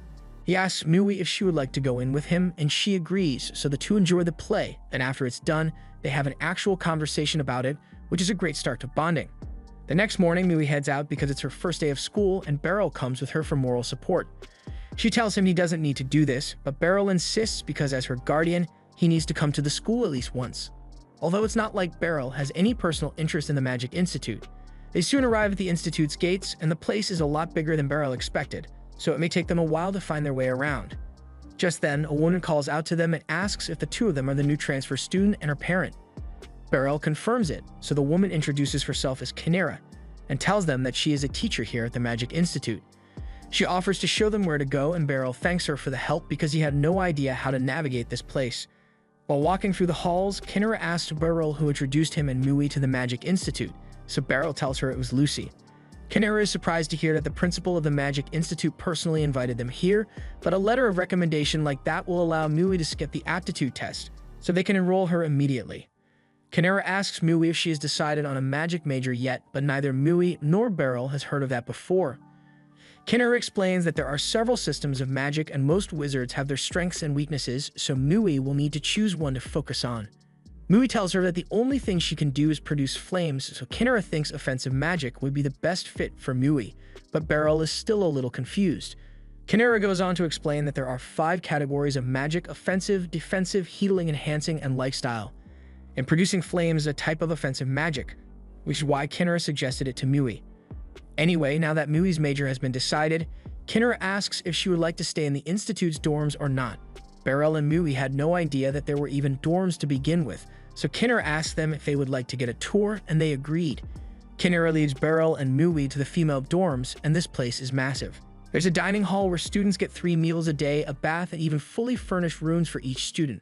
Speaker 1: He asks Mui if she would like to go in with him, and she agrees, so the two enjoy the play, and after it's done, they have an actual conversation about it, which is a great start to bonding. The next morning, Mui heads out because it's her first day of school, and Beryl comes with her for moral support. She tells him he doesn't need to do this, but Beryl insists because as her guardian, he needs to come to the school at least once. Although it's not like Beryl has any personal interest in the Magic Institute. They soon arrive at the Institute's gates, and the place is a lot bigger than Beryl expected, so it may take them a while to find their way around. Just then, a woman calls out to them and asks if the two of them are the new transfer student and her parent. Beryl confirms it, so the woman introduces herself as Kinera, and tells them that she is a teacher here at the Magic Institute. She offers to show them where to go, and Beryl thanks her for the help because he had no idea how to navigate this place. While walking through the halls, Kinera asks Beryl who introduced him and Mui to the Magic Institute, so Beryl tells her it was Lucy. Kinera is surprised to hear that the principal of the Magic Institute personally invited them here, but a letter of recommendation like that will allow Mui to skip the aptitude test, so they can enroll her immediately. Kinera asks Mui if she has decided on a magic major yet, but neither Mui nor Beryl has heard of that before. Kinera explains that there are several systems of magic and most wizards have their strengths and weaknesses, so Mui will need to choose one to focus on. Mui tells her that the only thing she can do is produce flames, so Kinera thinks offensive magic would be the best fit for Mui, but Beryl is still a little confused. Kinera goes on to explain that there are 5 categories of magic: offensive, defensive, healing, enhancing, and lifestyle. And producing flames is a type of offensive magic, which is why Kinera suggested it to Mui. Anyway, now that Mui's major has been decided, Kinera asks if she would like to stay in the Institute's dorms or not. Beryl and Mui had no idea that there were even dorms to begin with, so Kinera asked them if they would like to get a tour, and they agreed. Kinera leads Beryl and Mui to the female dorms, and this place is massive. There's a dining hall where students get 3 meals a day, a bath, and even fully furnished rooms for each student.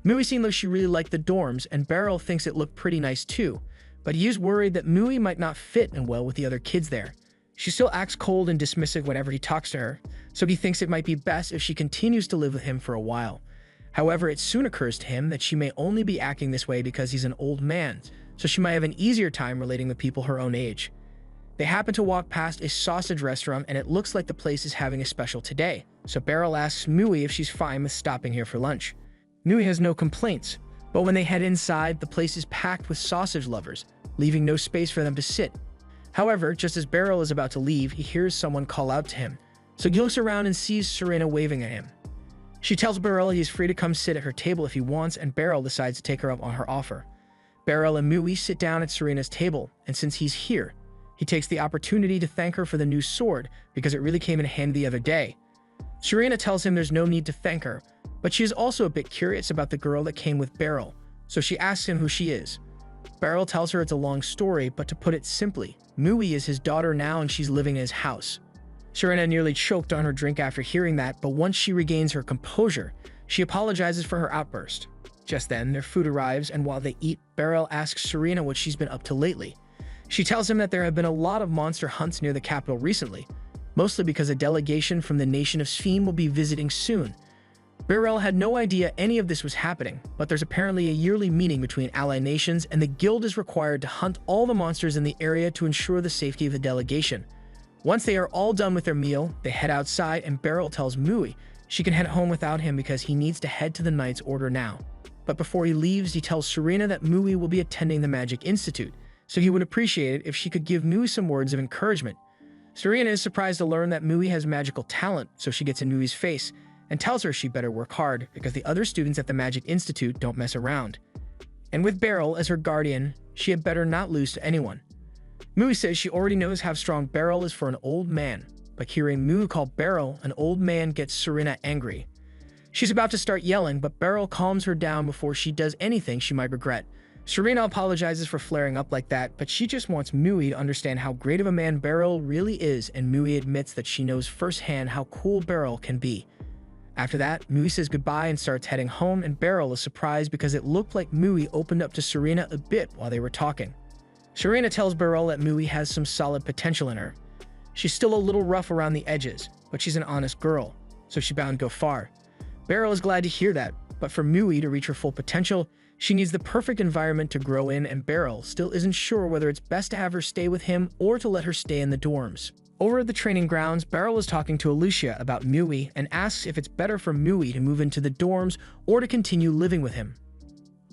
Speaker 1: Mui seemed like she really liked the dorms, and Beryl thinks it looked pretty nice too, but he is worried that Mui might not fit in well with the other kids there. She still acts cold and dismissive whenever he talks to her, so he thinks it might be best if she continues to live with him for a while. However, it soon occurs to him that she may only be acting this way because he's an old man, so she might have an easier time relating with people her own age. They happen to walk past a sausage restaurant, and it looks like the place is having a special today, so Beryl asks Mui if she's fine with stopping here for lunch. Mui has no complaints, but when they head inside, the place is packed with sausage lovers, leaving no space for them to sit. However, just as Beryl is about to leave, he hears someone call out to him, so he looks around and sees Serena waving at him. She tells Beryl he is free to come sit at her table if he wants, and Beryl decides to take her up on her offer. Beryl and Mui sit down at Serena's table, and since he's here, he takes the opportunity to thank her for the new sword because it really came in handy the other day. Serena tells him there's no need to thank her, but she is also a bit curious about the girl that came with Beryl, so she asks him who she is. Beryl tells her it's a long story, but to put it simply, Mui is his daughter now and she's living in his house. Serena nearly choked on her drink after hearing that, but once she regains her composure, she apologizes for her outburst. Just then, their food arrives, and while they eat, Beryl asks Serena what she's been up to lately. She tells him that there have been a lot of monster hunts near the capital recently, mostly because a delegation from the nation of Sphene will be visiting soon. Beryl had no idea any of this was happening, but there's apparently a yearly meeting between ally nations, and the guild is required to hunt all the monsters in the area to ensure the safety of the delegation. Once they are all done with their meal, they head outside, and Beryl tells Mui she can head home without him because he needs to head to the Knight's Order now. But before he leaves, he tells Serena that Mui will be attending the Magic Institute, so he would appreciate it if she could give Mui some words of encouragement. Serena is surprised to learn that Mui has magical talent, so she gets in Mui's face and tells her she better work hard because the other students at the Magic Institute don't mess around. And with Beryl as her guardian, she had better not lose to anyone. Mui says she already knows how strong Beryl is for an old man, but hearing Mui call Beryl an old man gets Serena angry. She's about to start yelling, but Beryl calms her down before she does anything she might regret. Serena apologizes for flaring up like that, but she just wants Mui to understand how great of a man Beryl really is, and Mui admits that she knows firsthand how cool Beryl can be. After that, Mui says goodbye and starts heading home, and Beryl is surprised because it looked like Mui opened up to Serena a bit while they were talking. Serena tells Beryl that Mui has some solid potential in her. She's still a little rough around the edges, but she's an honest girl, so she's bound to go far. Beryl is glad to hear that, but for Mui to reach her full potential, she needs the perfect environment to grow in, and Beryl still isn't sure whether it's best to have her stay with him or to let her stay in the dorms. Over at the training grounds, Beryl is talking to Alicia about Mui and asks if it's better for Mui to move into the dorms or to continue living with him.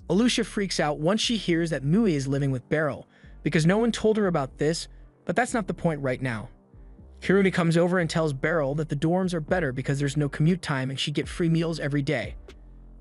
Speaker 1: Alicia freaks out once she hears that Mui is living with Beryl, because no one told her about this, but that's not the point right now. Hirumi comes over and tells Beryl that the dorms are better because there's no commute time and she gets free meals every day.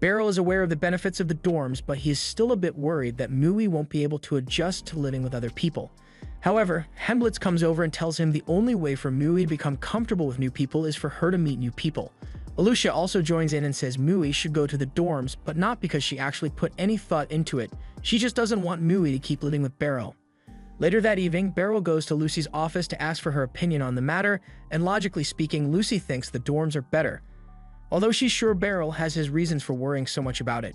Speaker 1: Beryl is aware of the benefits of the dorms, but he is still a bit worried that Mui won't be able to adjust to living with other people. However, Hemblitz comes over and tells him the only way for Mui to become comfortable with new people is for her to meet new people. Alicia also joins in and says Mui should go to the dorms, but not because she actually put any thought into it. She just doesn't want Mui to keep living with Beryl. Later that evening, Beryl goes to Lucy's office to ask for her opinion on the matter, and logically speaking, Lucy thinks the dorms are better, although she's sure Beryl has his reasons for worrying so much about it.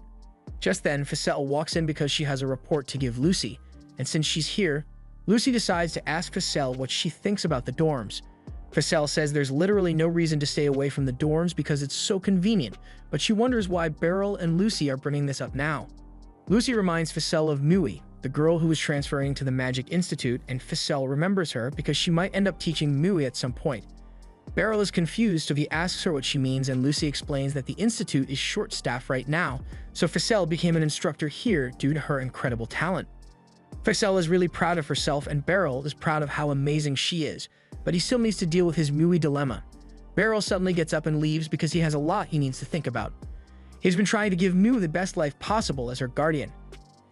Speaker 1: Just then, Ficelle walks in because she has a report to give Lucy, and since she's here, Lucy decides to ask Ficelle what she thinks about the dorms. Ficelle says there's literally no reason to stay away from the dorms because it's so convenient, but she wonders why Beryl and Lucy are bringing this up now. Lucy reminds Ficelle of Mui, the girl who was transferring to the Magic Institute, and Ficelle remembers her because she might end up teaching Mui at some point. Beryl is confused, so he asks her what she means, and Lucy explains that the Institute is short-staffed right now, so Ficelle became an instructor here due to her incredible talent. Ficelle is really proud of herself, and Beryl is proud of how amazing she is, but he still needs to deal with his Mui dilemma. Beryl suddenly gets up and leaves because he has a lot he needs to think about. He's been trying to give Mui the best life possible as her guardian,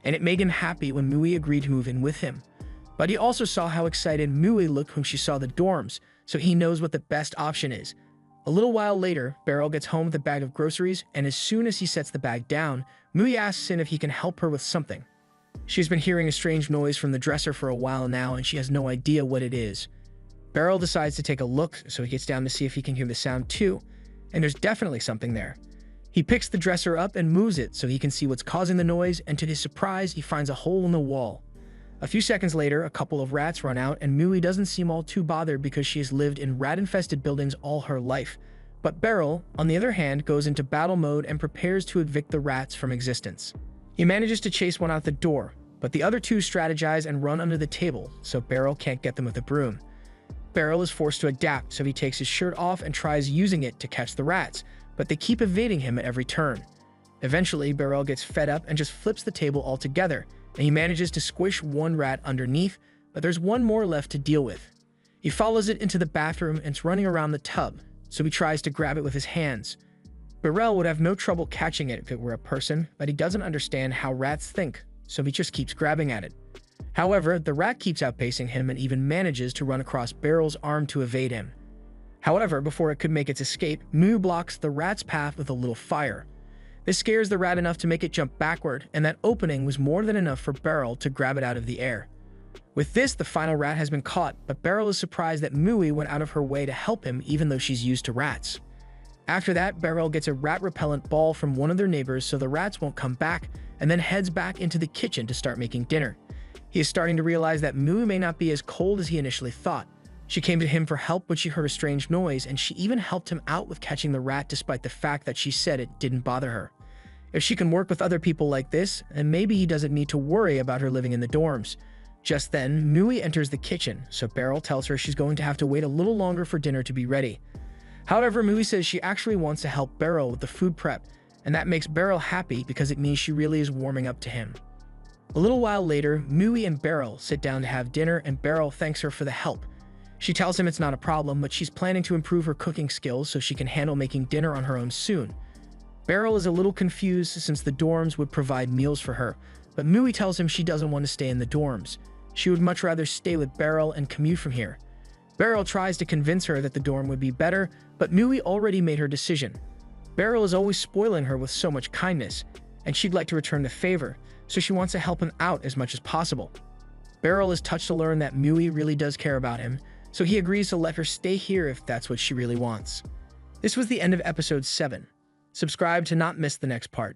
Speaker 1: and it made him happy when Mui agreed to move in with him. But he also saw how excited Mui looked when she saw the dorms, so he knows what the best option is. A little while later, Beryl gets home with a bag of groceries, and as soon as he sets the bag down, Mui asks him if he can help her with something. She's been hearing a strange noise from the dresser for a while now, and she has no idea what it is. Beryl decides to take a look, so he gets down to see if he can hear the sound too, and there's definitely something there. He picks the dresser up and moves it so he can see what's causing the noise, and to his surprise, he finds a hole in the wall. A few seconds later, a couple of rats run out, and Mui doesn't seem all too bothered because she has lived in rat-infested buildings all her life. But Beryl, on the other hand, goes into battle mode and prepares to evict the rats from existence. He manages to chase one out the door, but the other two strategize and run under the table, so Beryl can't get them with a broom. Beryl is forced to adapt, so he takes his shirt off and tries using it to catch the rats, but they keep evading him at every turn. Eventually, Beryl gets fed up and just flips the table altogether, and he manages to squish one rat underneath, but there's one more left to deal with. He follows it into the bathroom and it's running around the tub, so he tries to grab it with his hands. Beryl would have no trouble catching it if it were a person, but he doesn't understand how rats think, so he just keeps grabbing at it. However, the rat keeps outpacing him and even manages to run across Beryl's arm to evade him. However, before it could make its escape, Mu blocks the rat's path with a little fire. This scares the rat enough to make it jump backward, and that opening was more than enough for Beryl to grab it out of the air. With this, the final rat has been caught, but Beryl is surprised that Mui went out of her way to help him even though she's used to rats. After that, Beryl gets a rat-repellent ball from one of their neighbors so the rats won't come back, and then heads back into the kitchen to start making dinner. He is starting to realize that Mui may not be as cold as he initially thought. She came to him for help when she heard a strange noise, and she even helped him out with catching the rat despite the fact that she said it didn't bother her. If she can work with other people like this, then maybe he doesn't need to worry about her living in the dorms. Just then, Mui enters the kitchen, so Beryl tells her she's going to have to wait a little longer for dinner to be ready. However, Mui says she actually wants to help Beryl with the food prep, and that makes Beryl happy because it means she really is warming up to him. A little while later, Mui and Beryl sit down to have dinner, and Beryl thanks her for the help. She tells him it's not a problem, but she's planning to improve her cooking skills so she can handle making dinner on her own soon. Beryl is a little confused since the dorms would provide meals for her, but Mui tells him she doesn't want to stay in the dorms. She would much rather stay with Beryl and commute from here. Beryl tries to convince her that the dorm would be better, but Mui already made her decision. Beryl is always spoiling her with so much kindness, and she'd like to return the favor, so she wants to help him out as much as possible. Beryl is touched to learn that Mui really does care about him, so he agrees to let her stay here if that's what she really wants. This was the end of episode 7. Subscribe to not miss the next part.